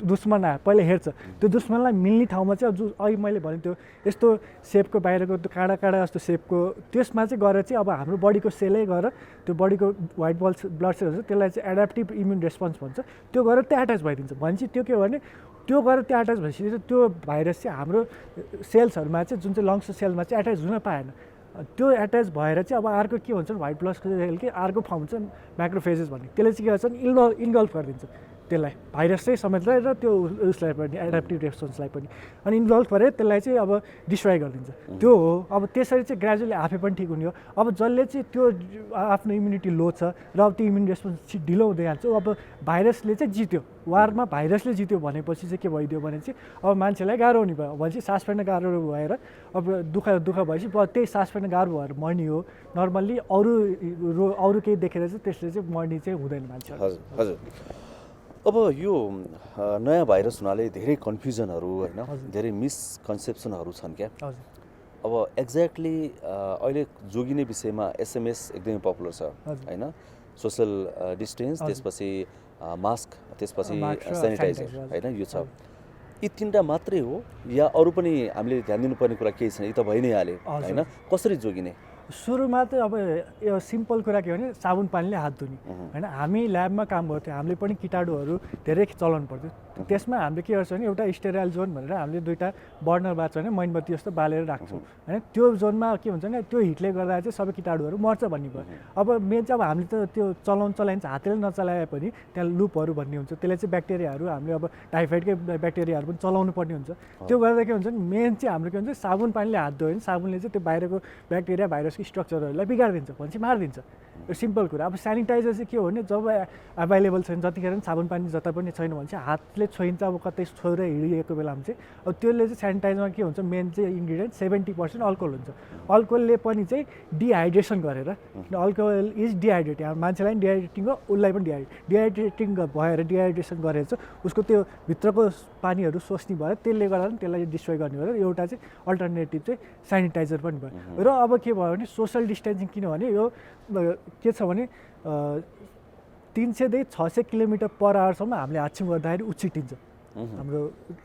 दुश्मन आयो पहिला हेर्छ, त्यो दुश्मनलाई मिल्ने ठाउँमा चाहिँ अब अघि मैले भने त्यो यस्तो सेपको बाहिरको त्यो काँडा काँडा जस्तो सेपको त्यसमा चाहिँ गएर चाहिँ अब हाम्रो बडीको सेलै गएर त्यो बडीको व्हाइट ब्लड सेल हुन्छ त्यसलाई चाहिँ एडाप्टिभ इम्युन रेस्पोन्स भन्छ, त्यो गएर त्यहाँ एट्याच भइदिन्छ। भनेपछि त्यो के हो भने त्यो गरेर त्यो एट्याच भएपछि त्यो भाइरस चाहिँ हाम्रो सेल्सहरूमा चाहिँ जुन चाहिँ लङ्स सेलमा चाहिँ एट्याच हुन पाएन। त्यो एट्याच भएर चाहिँ अब अर्को के हुन्छ व्हाइट ब्लड सेल कि अर्को फर्म हुन्छ म्याक्रोफेजेस भन्ने, त्यसले चाहिँ के गर्छ इन्गल्फ गरिदिन्छ त्यसलाई भाइरस चाहिँ समेतलाई र त्यो उसलाई पनि एडाप्टिभ रेस्पोन्सलाई पनि, अनि इन्भल्भ गरेर त्यसलाई चाहिँ अब डिस्ट्रोय गरिदिन्छ। त्यो हो अब त्यसरी चाहिँ ग्रेजुअली आफै पनि ठिक हुने हो। अब जसले चाहिँ त्यो आफ्नो इम्युनिटी लो छ र अब त्यो इम्युन रेस्पोन्स ढिलो हुँदै जान्छ, अब भाइरसले चाहिँ जित्यो, वारमा भाइरसले जित्यो भनेपछि चाहिँ के भइदियो भने चाहिँ अब मान्छेलाई गाह्रो हुने भयो, भनेपछि सास फेर्न गाह्रो भएर अब दुःख भएपछि त्यही सास फेर्न गाह्रो भएर मर्ने हो। नर्मल्ली अरू केही देखेर चाहिँ त्यसले चाहिँ मर्ने चाहिँ हुँदैन मान्छे। हजुर अब यो नयाँ भाइरस हुनाले धेरै कन्फ्युजनहरू होइन, धेरै मिसकन्सेप्सनहरू छन् क्या। अब एक्ज्याक्टली अहिले जोगिने विषयमा एसएमएस एकदमै पपुलर छ होइन, सोसल डिस्टेन्स, त्यसपछि मास्क, त्यसपछि सेनिटाइजर होइन, यो छ। यी तिनवटा मात्रै हो या अरू पनि हामीले ध्यान दिनुपर्ने कुरा केही छैन? यी त भइ नै हाल्यो होइन, कसरी जोगिने? सुरुमा चाहिँ अब यो सिम्पल कुरा के हो भने साबुन पानीले हात धुने होइन। हामी ल्याबमा काम गर्थ्यौँ, हामीले पनि किटाणुहरू धेरै चलाउनु पर्थ्यो, त्यसमा हामीले के गर्छौँ भने एउटा स्टेराइल जोन भनेर हामीले 2टा बर्नर बाँच्छ भने मैनबत्ती जस्तो बालेर राख्छौँ होइन। त्यो जोनमा के हुन्छ भने त्यो हिटले गर्दा चाहिँ सबै किटाणुहरू मर्छ भन्ने भयो। अब मेन चाहिँ अब हामीले त त्यो चलाइन्छ, हातले नचलाए पनि त्यहाँ लुपहरू भन्ने हुन्छ, त्यसले चाहिँ ब्याक्टेरियाहरू हामीले अब टाइफाइडकै ब्याक्टेरियाहरू पनि चलाउनु पर्ने हुन्छ। त्यो गर्दा के हुन्छ भने मेन चाहिँ हाम्रो के हुन्छ साबुन पानीले हात धोयो भने साबुनले चाहिँ त्यो बाहिरको ब्याक्टेरिया भाइरसको स्ट्रक्चरहरूलाई बिगारिदिन्छ भनेपछि मारिदिन्छ। यो सिम्पल कुरा। अब सेनिटाइजर चाहिँ के हो भने जब एभाइलेबल छैन, जतिखेर पनि साबुन पानी जता पनि छैन भने चाहिँ हातले छोइन्छ। अब कतै छोएर हिँडिएको बेलामा चाहिँ अब त्यसले चाहिँ सेनिटाइजरमा के हुन्छ मेन चाहिँ इन्ग्रिडियन्ट 70% अल्कोहल हुन्छ। अल्कोहलले पनि चाहिँ डिहाइड्रेसन गरेर, अल्कोहल इज डिहाइड्रेट, यहाँ मान्छेलाई पनि डिहाइड्रेटिङ हो उसलाई पनि डिहाइड्रेटिङ भएर डिहाइड्रेसन गरेर चाहिँ उसको त्यो भित्रको पानीहरू सोच्ने भएर त्यसले गर्दा पनि त्यसलाई डिस्ट्रोय गर्ने भएर एउटा चाहिँ अल्टरनेटिभ चाहिँ सेनिटाइजर पनि भयो। र अब के भयो भने सोसल डिस्टेन्सिङ, किनभने यो के छ भने 300देखि 600 किलोमिटर पर आवरसम्म हामीले हाच्छिउँ गर्दाखेरि उछिटिन्छ हाम्रो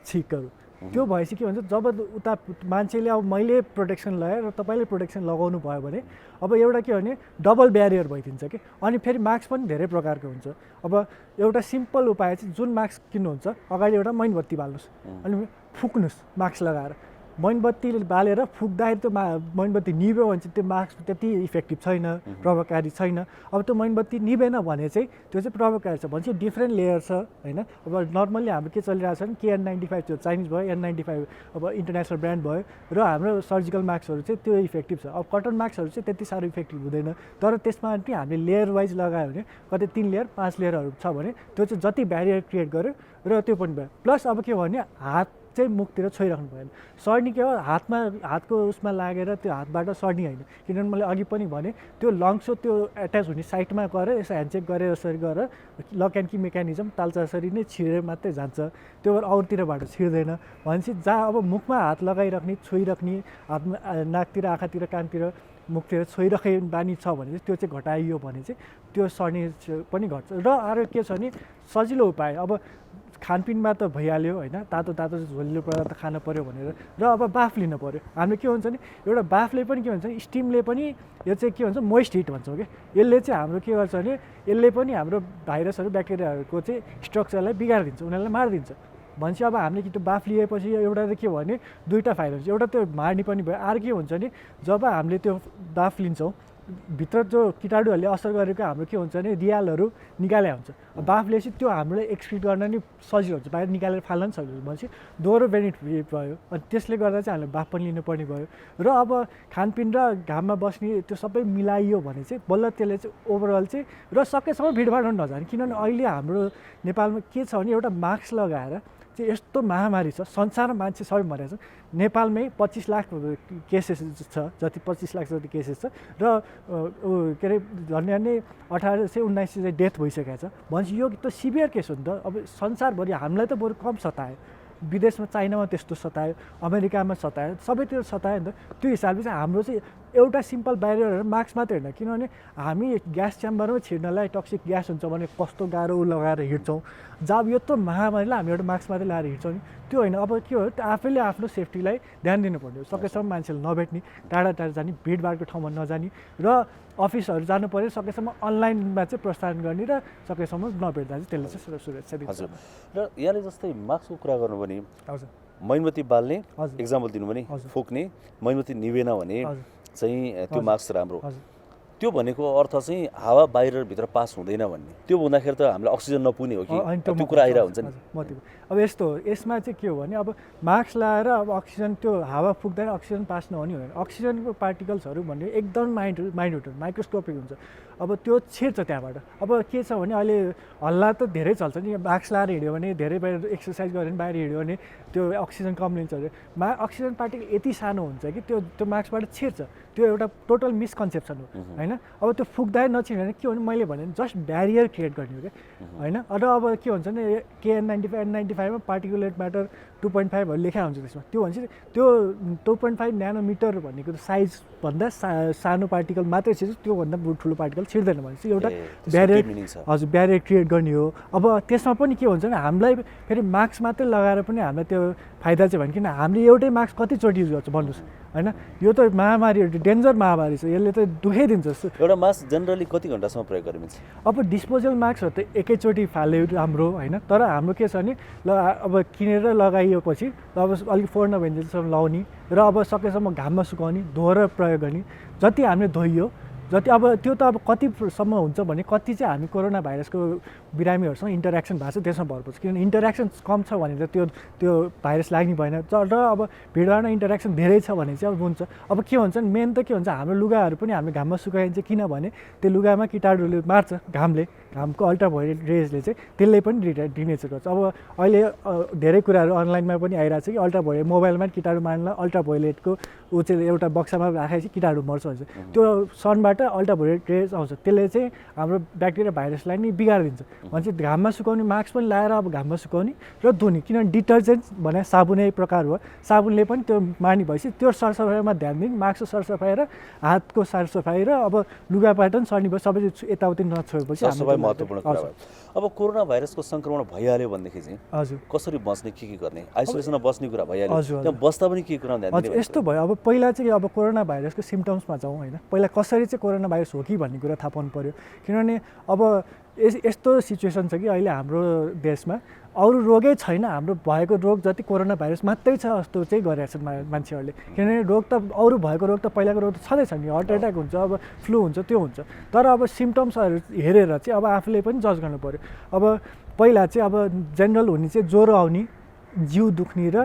छिकहरू। त्यो भएपछि के भन्छ जब उता मान्छेले अब मैले प्रोटेक्सन लगाएँ र तपाईँले प्रोटेक्सन लगाउनु भयो भने अब एउटा के भने डबल ब्यारियर भइदिन्छ कि। अनि फेरि मास्क पनि धेरै प्रकारको हुन्छ। अब एउटा सिम्पल उपाय चाहिँ जुन मास्क किन्नुहुन्छ अगाडि एउटा मैनबत्ती बाल्नुहोस् अनि फुक्नुहोस् मास्क लगाएर। मैनबत्ती बालेर फुक्दाखेरि त्यो मैनबत्ती निभ्यो भने चाहिँ त्यो मास्क त्यति इफेक्टिभ छैन, प्रभावकारी छैन। अब त्यो मैनबत्ती निभेन भने चाहिँ त्यो चाहिँ प्रभावकारी छ भनेपछि डिफ्रेन्ट लेयर छ होइन। अब नर्मल्ली हाम्रो के चलिरहेको छ भने KN95 त्यो चाइनिज भयो, N95 अब इन्टरनेसनल ब्रान्ड भयो र हाम्रो सर्जिकल मास्कहरू चाहिँ त्यो इफेक्टिभ छ। अब कटन मास्कहरू चाहिँ त्यति साह्रो इफेक्टिभ हुँदैन, तर त्यसमा पनि हामीले लेयर वाइज लगायो भने कतै 3 लेयर 5 लेयरहरू छ भने त्यो चाहिँ जति ब्यारियर क्रिएट गर्यो र त्यो पनि भयो। प्लस अब के भयो भने हात चाहिँ मुखतिर छोइराख्नु भएन। सर्नी के हो हातको उसमा लागेर त्यो हातबाट सर्नी होइन, किनभने मैले अघि पनि भने त्यो लङ्सो त्यो एट्याच हुने साइडमा गएर यसो ह्यान्डचेक गरेर यसरी गरेर lock and Ki mechanism Talcha यसरी नै छिरेर मात्रै जान्छ, त्यो अरूतिरबाट छिर्दैन भनेपछि जहाँ अब मुखमा हात लगाइराख्ने छोइराख्ने हातमा नाकतिर आँखातिर कानतिर मुखतिर छोइराखे बानी छ भने चाहिँ त्यो चाहिँ घटाइयो भने चाहिँ त्यो सर्ने पनि घट्छ। र अरू के छ भने सजिलो उपाय अब खानपिनमा त भइहाल्यो होइन, तातो झोलिलो पदार्थ खान पऱ्यो भनेर र अब बाफ लिन पऱ्यो। हामीले के हुन्छ नि एउटा बाफले पनि के भन्छ नि स्टिमले पनि यो चाहिँ के भन्छ मोइस्ट हिट भन्छौँ कि यसले चाहिँ हाम्रो के गर्छ भने यसले पनि हाम्रो भाइरसहरू ब्याक्टेरियाहरूको चाहिँ स्ट्रक्चरलाई बिगारिदिन्छ, उनीहरूलाई मारिदिन्छ भनेपछि अब हामीले कि त्यो बाफ लिएपछि एउटा चाहिँ के भने दुईवटा फाइदा हुन्छ, एउटा त्यो मार्ने पनि भयो, अर्को के हुन्छ नि जब हामीले त्यो बाफ लिन्छौँ भित्र जो किटाणुहरूले असर गरेको हाम्रो के हुन्छ भने रियालहरू निकाले हुन्छ, बाफले चाहिँ त्यो हामीलाई एक्सक्रिट गर्न नि सजिलो हुन्छ, बाहिर निकालेर फाल्न पनि सजिलो भनेपछि दोहोरो बेनिफिट भयो। अनि त्यसले गर्दा चाहिँ हामीले बाफ पनि लिनुपर्ने भयो। र अब खानपिन र घाममा बस्ने त्यो सबै मिलाइयो भने चाहिँ बल्ल त्यसले चाहिँ ओभरअल चाहिँ र सकेसम्म भिडभाड नजाने, किनभने अहिले हाम्रो नेपालमा के छ भने एउटा मास्क लगाएर चाहिँ यस्तो महामारी छ, संसारमा मान्छे सबै मरेको छ, नेपालमै 25 लाख केसेस छ, जति 25 लाख जति केसेस छ र के अरे झन्डै 1800 से 1900 चाहिँ डेथ भइसकेको छ भनेपछि यो त सिभियर केस हो नि त। अब संसारभरि हामीलाई त बरु कम सतायो, विदेशमा चाइनामा त्यस्तो सतायो, अमेरिकामा सतायो, सबैतिर सतायो नि त। त्यो हिसाबले चाहिँ हाम्रो चाहिँ एउटा सिम्पल ब्यारियर मास्क मात्रै होइन, किनभने हामी ग्यास च्याम्बरमा छिर्नलाई टक्सिक ग्यास हुन्छ भने कस्तो गाह्रो लगाएर हिँड्छौँ, जब यत्रो महामारीलाई हामी एउटा मास्क मात्रै लगाएर हिँड्छौँ नि त्यो होइन। अब के हो आफैले आफ्नो सेफ्टीलाई ध्यान दिनुपर्ने हो, सकेसम्म मान्छेले नभेट्ने, टाढा जाने, भिडभाडको ठाउँमा नजाने र अफिसहरू जानु पऱ्यो सकेसम्म अनलाइनमा चाहिँ प्रस्थान गर्ने र सकेसम्म नभेट्दा चाहिँ त्यसले चाहिँ सुरक्षा दिन्छ। हजुर, र यहाँले जस्तै मास्कको कुरा गर्नु भने हजुर मैनबत्ती बाल्ने हजुर इक्जाम्पल दिनु भने फुक्ने, मैनबत्ती निभेन भने चाहिँ त्यो मास्क राम्रो, त्यो भनेको अर्थ चाहिँ हावा बाहिरभित्र पास हुँदैन भन्ने, त्यो हुँदाखेरि त हामीलाई अक्सिजन नपुग्ने हो कि त्यो कुरा आइरहेको हुन्छ नि। अब यस्तो यसमा चाहिँ के हो भने अब मास्क लगाएर अब अक्सिजन त्यो हावा फुक्दैन अक्सिजन पास नहुने हुँदैन, अक्सिजनको पार्टिकल्सहरू भन्ने एकदम माइन्युट माइक्रोस्कोपिक हुन्छ, अब त्यो छिर्छ त्यहाँबाट। अब के छ भने अहिले हल्ला त धेरै चल्छ नि, मास्क लगाएर हिँड्यो भने धेरै बाहिर एक्सर्साइज गऱ्यो भने बाहिर हिँड्यो भने त्यो अक्सिजन कम लिन्छ अरे, अक्सिजन पार्टिकल यति सानो हुन्छ कि त्यो मास्कबाट छिर्छ, त्यो एउटा टोटल मिसकन्सेप्सन हो होइन। अब त्यो फुक्दा नछिर्यो भने के हो भने मैले भने जस्ट ब्यारियर क्रिएट गर्ने हो क्या होइन। र अब के हुन्छ भने KN95 N95 मा पार्टिकुलेट म्याटर 2.5 लेखा हुन्छ त्यसमा, त्यो भन्छ त्यो 2.5 न्यानोमिटर भनेको साइजभन्दा सानो पार्टिकल मात्रै छिर्छ, त्योभन्दा ठुलो पार्टिकल छिर्दैन भने चाहिँ एउटा ब्यारियर हजुर ब्यारियर क्रिएट गर्ने हो। अब त्यसमा पनि के हुन्छ भने हामीलाई फेरि मास्क मात्रै लगाएर पनि हामीलाई त्यो फाइदा चाहिँ भने किन हामीले एउटै मास्क कतिचोटि युज गर्छ भन्नुहोस् होइन, यो त महामारी डेन्जर महामारी छ, यसले त दुखै दिन्छ। एउटा मास्क जेनरली कति घन्टासम्म प्रयोग गरिन्छ? अब डिस्पोजल मास्कहरू त एकैचोटि फाल्यो राम्रो होइन, तर हाम्रो के छ भने अब किनेर लगाइएपछि अब अलिक फोहोर नभइन्जेलसम्म लाउने र अब सकेसम्म घाममा सुकाउने, धोएर प्रयोग गर्ने, जति हामीले धोइयो जति अब त्यो त अब कतिसम्म हुन्छ भने कति चाहिँ हामी कोरोना भाइरसको बिरामीहरूसँग इन्टरेक्सन भएको छ त्यसमा भर पर्छ, किनभने इन्टरेक्सन कम छ भने त त्यो भाइरस लाग्ने भएन, र अब भिडभाडमा इन्टरेक्सन धेरै छ भने चाहिँ अब हुन्छ। अब के हुन्छ नि मेन त के हुन्छ हाम्रो लुगाहरू पनि हामीले घाममा सुकाइन्छ, किनभने त्यो लुगामा किटाणुले मार्छ, घामको अल्ट्राभायोलेट रेजले चाहिँ त्यसले पनि डिनेचर गर्छ। अब अहिले धेरै कुराहरू अनलाइनमा पनि आइरहेको छ कि अल्ट्राभायोलेट मोबाइलमा किटाणु मार्नलाई अल्ट्राभायोलेटको ऊ चाहिँ एउटा बक्सामा राखेपछि किटाणु मर्छ भन्छ, त्यो सनबाट अल्ट्राभायोलेट रेज आउँछ, त्यसले चाहिँ हाम्रो ब्याक्टेरिया भाइरसलाई नि बिगारिदिन्छ भन्छ। घाममा सुकाउने मास्क पनि लगाएर अब घाममा सुकाउने र धुने, किनभने डिटर्जेन्ट भने साबुनै प्रकार हो, साबुनले पनि त्यो मार्ने भएपछि त्यो सरसफाइमा ध्यान दिने, मास्कको सरसफाइ र हातको सरसफाइ र अब लुगाबाट पनि सर्ने भयो, सबै यताउति नछोएपछि महत्त्वपूर्ण कुरा भयो। अब कोरोना भाइरसको सङ्क्रमण भइहाल्यो भनेदेखि चाहिँ हजुर कसरी बस्ने के गर्ने, आइसोलेसनमा बस्ने कुरा भइहाल्यो, त्यहाँ बस्दा पनि के कुरा ध्यान दिनु? यस्तो भयो अब पहिला चाहिँ अब कोरोना भाइरसको सिम्टम्समा जाउँ होइन, पहिला कसरी चाहिँ कोरोना भाइरस हो कि भन्ने कुरा थाहा पाउनु पऱ्यो, किनभने अब यस्तो सिचुएसन छ कि अहिले हाम्रो देशमा अरू रोगै छैन, हाम्रो भएको रोग जति कोरोना भाइरस मात्रै छ जस्तो चाहिँ गरेका छन् मान्छेहरूले, किनभने रोग त अरू भएको रोग त पहिलाको रोग त छँदैछ नि, हार्ट एट्याक हुन्छ, अब फ्लू हुन्छ, त्यो हुन्छ, तर अब सिम्टम्सहरू हेरेर चाहिँ अब आफूले पनि जज गर्नु पऱ्यो। अब पहिला चाहिँ अब जेनरल हुने चाहिँ ज्वरो आउने, जिउ दुख्ने र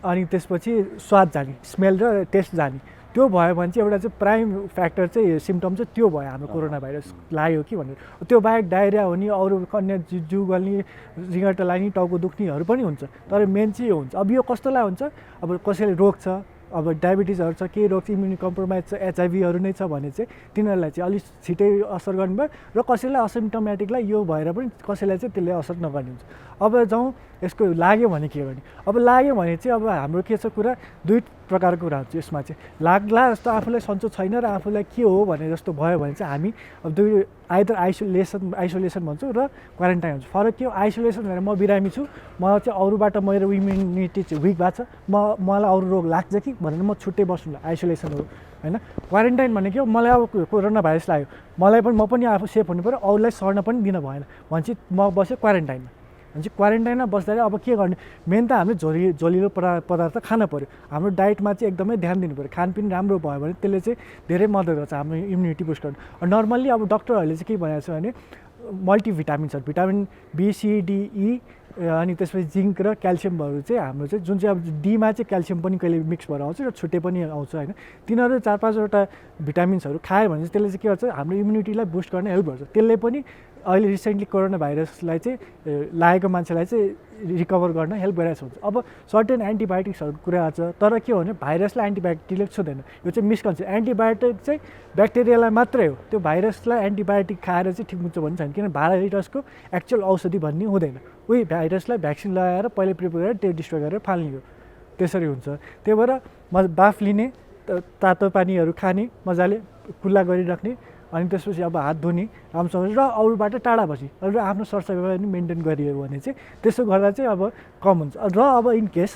अनि त्यसपछि स्वाद जाने, स्मेल र टेस्ट जाने, त्यो भयो भने चाहिँ एउटा चाहिँ प्राइम फ्याक्टर चाहिँ सिम्टम चाहिँ त्यो भयो हाम्रो कोरोना भाइरस लाग्यो कि भनेर। त्यो बाहेक डायरिया हुने, अरू अन्य जिउ गल्ने, रिङ्गटा लाग्ने, टाउको दुख्नेहरू पनि हुन्छ। तर मेन चाहिँ यो हुन्छ। अब यो कस्तोलाई हुन्छ, अब कसैले रोग छ, अब डायबिटिजहरू छ, केही रोग चाहिँ इम्युनिटी कम्प्रोमाइज छ, एचआइभीहरू नै छ भने चाहिँ तिनीहरूलाई चाहिँ अलिक छिटै असर गर्ने भयो र कसैलाई असिम्टोमेटिकलाई यो भएर पनि कसैलाई चाहिँ त्यसले असर नगर्ने हुन्छ। अब जाउँ यसको लाग्यो भने के गर्ने। अब लाग्यो भने चाहिँ अब हाम्रो के छ कुरा, दुई प्रकारको कुरा हुन्छ यसमा चाहिँ। लाग्ला जस्तो आफूलाई सन्चो छैन र आफूलाई के हो भने जस्तो भयो भने चाहिँ हामी अब दुई आइदर आइसोलेसन भन्छौँ र क्वारेन्टाइन हुन्छ। फरक के हो, आइसोलेसन भनेर म बिरामी छु, म चाहिँ अरूबाट मेरो इम्युनिटी चाहिँ विक भएको छ, मलाई अरू रोग लाग्छ कि भनेर म छुट्टै बस्नु, आइसोलेसन हो होइन। क्वारेन्टाइन भने के हो, मलाई अब कोरोना भाइरस लाग्यो, म पनि आफू सेफ हुनु पऱ्यो, अरूलाई सर्न पनि दिन भएन भनेपछि म बसेँ क्वारेन्टाइनमा। भनेपछि क्वारेन्टाइनमा बस्दाखेरि अब के गर्ने, मेन त हामीले झोलिलो पदार्थ खान पऱ्यो। हाम्रो डाइटमा चाहिँ एकदमै ध्यान दिनु पऱ्यो। खानपिन राम्रो भयो भने त्यसले चाहिँ धेरै मद्दत गर्छ हाम्रो इम्युनिटी बुस्ट गर्नु। नर्मल्ली अब डक्टरहरूले चाहिँ के भनेको छ भने मल्टिभिटामिन्सहरू, भिटामिन बी, सी, डी, ई अनि त्यसपछि जिङ्क र क्याल्सियमहरू चाहिँ हाम्रो चाहिँ जुन चाहिँ अब डीमा चाहिँ क्याल्सियम पनि कहिले मिक्स भएर आउँछ र छुट्टै पनि आउँछ होइन। तिनीहरू 4-5वटा भिटामिन्सहरू खायो भने चाहिँ त्यसले चाहिँ के गर्छ, हाम्रो इम्युनिटीलाई बुस्ट गर्न हेल्प गर्छ। त्यसले पनि अहिले रिसेन्टली कोरोना भाइरसलाई चाहिँ लागेको मान्छेलाई चाहिँ रिकभर गर्न हेल्प गरिरहेको हुन्छ। अब सर्टेन एन्टिबायोटिक्सहरूको कुरा छ, तर के हो भने भाइरसलाई एन्टिबायोटिकले छुँदैन। यो चाहिँ मिसकन्सेप्ट। एन्टिबायोटिक चाहिँ ब्याक्टेरियालाई मात्रै हो, त्यो भाइरसलाई एन्टिबायोटिक खाएर चाहिँ ठिक हुन्छ भन्ने छैन। किन भाइरसको एक्चुअल औषधि भन्ने हुँदैन। उही भाइरसलाई भ्याक्सिन लगाएर पहिले प्रिपेयर गरेर त्यो डिस्ट्रोय गरेर फाल्ने हो, त्यसरी हुन्छ। त्यही भएर बाफ लिने, तातो पानीहरू खाने, मजाले कुल्ला गरिराख्ने, अनि त्यसपछि अब हात धुने राम्रोसँग र अरूबाट टाढा बस्ने र आफ्नो सरसफाइ पनि मेन्टेन गरियो भने चाहिँ त्यसो गर्दा चाहिँ अब कम हुन्छ। र अब इन केस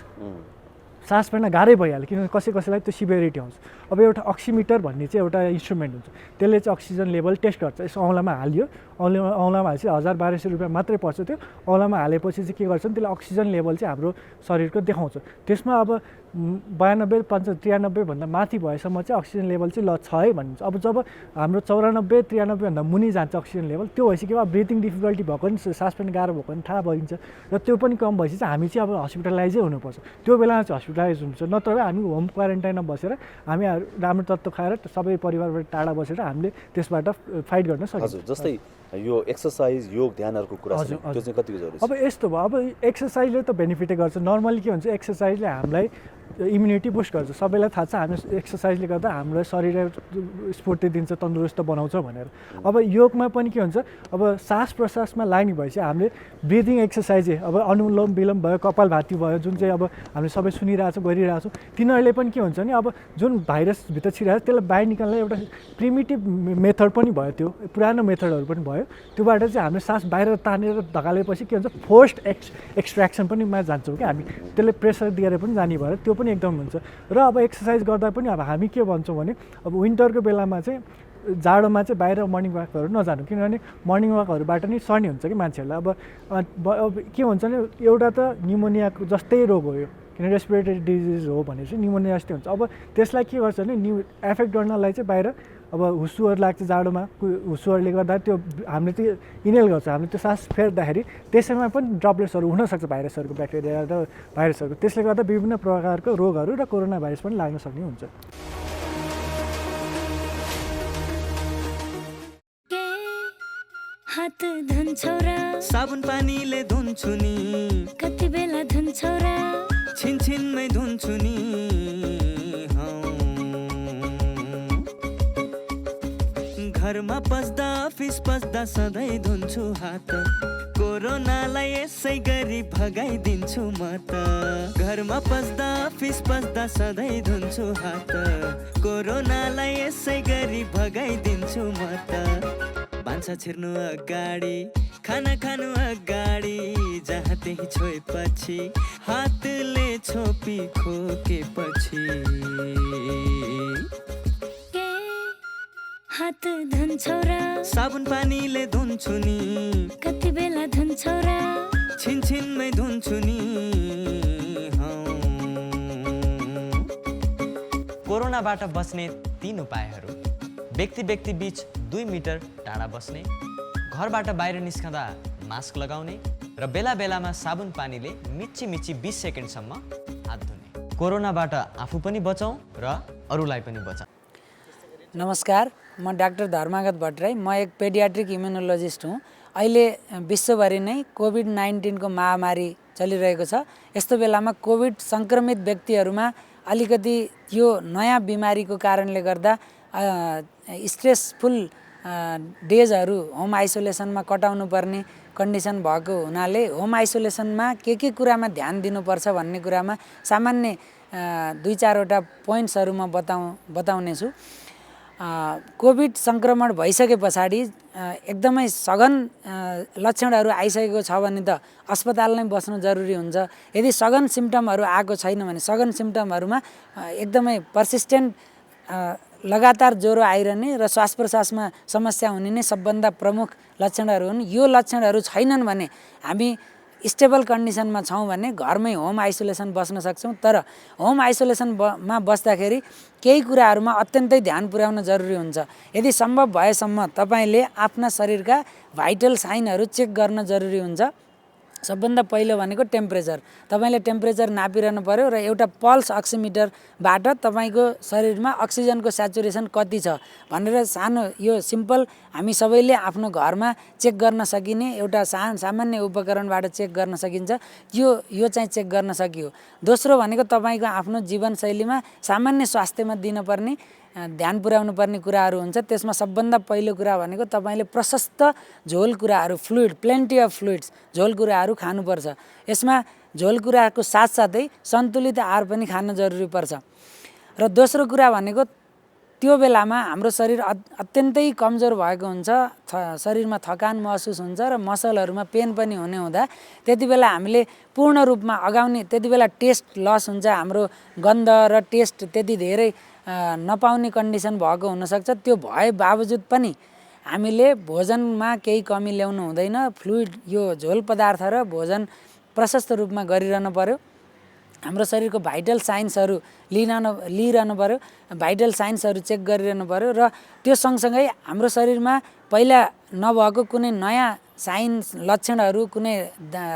सास फेर्न गाह्रै भइहाल्यो, किनभने कसैलाई त्यो सिभियरिटी आउँछ। अब एउटा अक्सिमिटर भन्ने चाहिँ एउटा इन्स्ट्रुमेन्ट हुन्छ, त्यसले चाहिँ अक्सिजन लेभल टेस्ट गर्छ। यसो औँलामा हाल्यो, औँलामा हालेपछि 1000-1200 रुपियाँ मात्रै पर्छ। त्यो औँलामा हालेपछि चाहिँ के गर्छ भने त्यसले अक्सिजन लेभल चाहिँ हाम्रो शरीरको देखाउँछ। त्यसमा अब 92-93 भन्दा माथि भएसम्म चाहिँ अक्सिजन लेभल चाहिँ ल छ है भनिन्छ। अब जब हाम्रो 94-93 भन्दा मुनि जान्छ अक्सिजन लेभल, त्यो भएपछि के भयो, ब्रिथिङ डिफिकल्टी भएको नि, सास फेर्न गाह्रो भएको नि थाहा भइन्छ र त्यो पनि कम भएपछि चाहिँ हामी चाहिँ अब हस्पिटलाइजै हुनुपर्छ। त्यो बेलामा चाहिँ हस्पिटलाइज हुन्छ, नत्र हामी होम क्वारेन्टाइनमा बसेर हामी राम्रो तत्त्व खाएर सबै परिवारबाट टाढा बसेर हामीले त्यसबाट फाइट गर्न सकिन्छ। जस्तै यो एक्सर्साइज, योग, ध्यानहरूको कुरा छ, त्यो चाहिँ कतिको जरुरी छ? अब यस्तो भयो, अब एक्सर्साइजले त बेनिफिटै गर्छ। नर्मली के हुन्छ, एक्सर्साइजले हामीलाई इम्युनिटी बुस्ट गर्छ। सबैलाई थाहा छ हामी एक्सर्साइजले गर्दा हामीलाई शरीरलाई स्फूर्ति दिन्छ, तन्दुरुस्त बनाउँछ भनेर। अब योगमा पनि के हुन्छ, अब सास प्रश्वासमा लाग्ने भएपछि हामीले ब्रिदिङ एक्सर्साइजै, अब अनुलोम विलोम भयो, कपालभाती भयो, जुन चाहिँ अब हामीले सबै सुनिरहेछौँ, गरिरहेछौँ, तिनीहरूले पनि के हुन्छ भने अब जुन भाइरसभित्र छिरेको छ त्यसलाई बाहिर निकाल्ने एउटा प्रिमिटिभ मेथड पनि भयो, त्यो पुरानो मेथडहरू पनि भयो। त्योबाट चाहिँ हामीले सास बाहिर तानेर धकालेपछि के हुन्छ, फोर्स्ड एक्सट्र्याक्सन पनि मा जान्छौँ क्या हामी, त्यसले प्रेसर दिएर पनि जाने भएर त्यो पनि एकदम हुन्छ। र अब एक्सर्साइज गर्दा पनि अब हामी के भन्छौँ भने अब विन्टरको बेलामा चाहिँ जाडोमा चाहिँ बाहिर मर्निङ वाकहरू नजानु, किनभने मर्निङ वाकहरूबाट नि सर्नी हुन्छ कि मान्छेहरूलाई। अब के हुन्छ भने एउटा त निमोनियाको जस्तै रोग हो यो, किन रेस्पिरेटरी डिजिज हो भने चाहिँ निमोनिया जस्तै हुन्छ। अब त्यसलाई के गर्छ भने एफेक्ट गर्नलाई चाहिँ बाहिर अब हुस्सुहरू लाग्छ जाडोमा, हुस्सुहरूले गर्दा त्यो हामीले त्यो इनहेल गर्छ, हामीले त्यो सास फेर्दाखेरि त्यसैमा पनि ड्रपलेट्सहरू हुनसक्छ भाइरसहरूको, ब्याक्टेरिया र भाइरसहरूको। त्यसले गर्दा विभिन्न प्रकारको रोगहरू र कोरोना भाइरस पनि लाग्न सक्ने हुन्छ। हात धुन्छौ र साबुन पानीले धुन्छु नि, कति बेला धुन्छौ र छिनछिनमै धुन्छु नि, घरमा पस्दा अफिस पस्दा सधैँ धुन्छु हात, कोरोनालाई यसै गरी भगाइदिन्छु म त। घरमा पस्दा अफिस पस्दा सधैँ धुन्छु हात, कोरोनालाई यसै गरी भगाइदिन्छु म त। भान्सा छिर्नु अगाडि, खाना खानु अगाडि, जहाँ त्यही छोएपछि, हातले छोपी खोकेपछि। हात धुन्छौ र साबुन पानीले धुन्छु नि, कति बेला धुन्छौ र छिनछिनमै धुन्छु नि। कोरोनाबाट बस्ने 3 उपायहरू: व्यक्ति बीच 2 मिटर टाढा बस्ने, घरबाट बाहिर निस्कँदा मास्क लगाउने र बेला बेलामा साबुन पानीले मिच्ची 20 सेकेन्डसम्म हात धुने। कोरोनाबाट आफू पनि बचौँ र अरूलाई पनि बचाउँ। नमस्कार, म डाक्टर धर्मागत भट्टराई। म एक पेडियाट्रिक इम्युनोलोजिस्ट हुँ। अहिले विश्वभरि नै कोभिड-19 को महामारी चलिरहेको छ। यस्तो बेलामा कोभिड सङ्क्रमित व्यक्तिहरूमा अलिकति यो नयाँ बिमारीको कारणले गर्दा स्ट्रेसफुल डेजहरू होम आइसोलेसनमा कटाउनु पर्ने कन्डिसन भएको हुनाले होम आइसोलेसनमा के कुरामा ध्यान दिनुपर्छ भन्ने कुरामा सामान्य 2-4वटा पोइन्ट्सहरू म बताउने छु। कोभिड सङ्क्रमण भइसके पछाडि एकदमै सघन लक्षणहरू आइसकेको छ भने त अस्पताल नै बस्नु जरुरी हुन्छ। यदि सघन सिम्टमहरू आएको छैन भने सघन सिम्टमहरूमा एकदमै पर्सिस्टेन्ट लगातार ज्वरो आइरहने र श्वास प्रश्वासमा समस्या हुने नै सबभन्दा प्रमुख लक्षणहरू हुन्। यो लक्षणहरू छैनन् भने हामी स्टेबल कन्डिसनमा छौँ भने घरमै होम आइसोलेसन बस्न सक्छौँ। तर होम आइसोलेसनमा बस्दाखेरि केही कुराहरूमा अत्यन्तै ध्यान पुर्याउन जरुरी हुन्छ। यदि सम्भव भएसम्म तपाईँले आफ्ना शरीरका भाइटल साइनहरू चेक गर्न जरुरी हुन्छ। सबभन्दा पहिलो भनेको टेम्परेचर। तपाईँले टेम्परेचर नापिरहनु पर्यो र एउटा पल्स अक्सिमिटरबाट तपाईँको शरीरमा अक्सिजनको स्याचुरेसन कति छ भनेर सानो यो सिम्पल हामी सबैले आफ्नो घरमा चेक गर्न सकिने एउटा सामान्य उपकरणबाट चेक गर्न सकिन्छ। यो चाहिँ चेक गर्न सकियो। दोस्रो भनेको तपाईँको आफ्नो जीवनशैलीमा सामान्य स्वास्थ्यमा दिनुपर्ने ध्यान पुर्याउनु पर्ने कुराहरू हुन्छ। त्यसमा सबभन्दा पहिलो कुरा भनेको तपाईँले प्रशस्त झोल कुराहरू प्लेन्टी अफ फ्लुइड्स झोल कुराहरू खानुपर्छ। यसमा झोल कुराको साथसाथै सन्तुलित आहार पनि खान जरुरी पर्छ। र दोस्रो कुरा भनेको त्यो बेलामा हाम्रो शरीर अत्यन्तै कमजोर भएको हुन्छ, शरीरमा थकान महसुस हुन्छ र मसलहरूमा पेन पनि हुने हुँदा त्यति बेला हामीले पूर्ण रूपमा अगाउने त्यति बेला टेस्ट लस हुन्छ। हाम्रो गन्ध र टेस्ट त्यति धेरै नपाउने कन्डिसन भएको हुनसक्छ। त्यो भए बावजुद पनि हामीले भोजनमा केही कमी ल्याउनु हुँदैन। फ्लुइड यो झोल पदार्थ र भोजन प्रशस्त रूपमा गरिरहनु पर्यो। हाम्रो शरीरको भाइटल साइन्सहरू लिइरहनु पर्यो। भाइटल साइन्सहरू चेक गरिरहनु पर्यो र त्यो सँगसँगै हाम्रो शरीरमा पहिला नभएको कुनै नयाँ साइन्स लक्षणहरू कुनै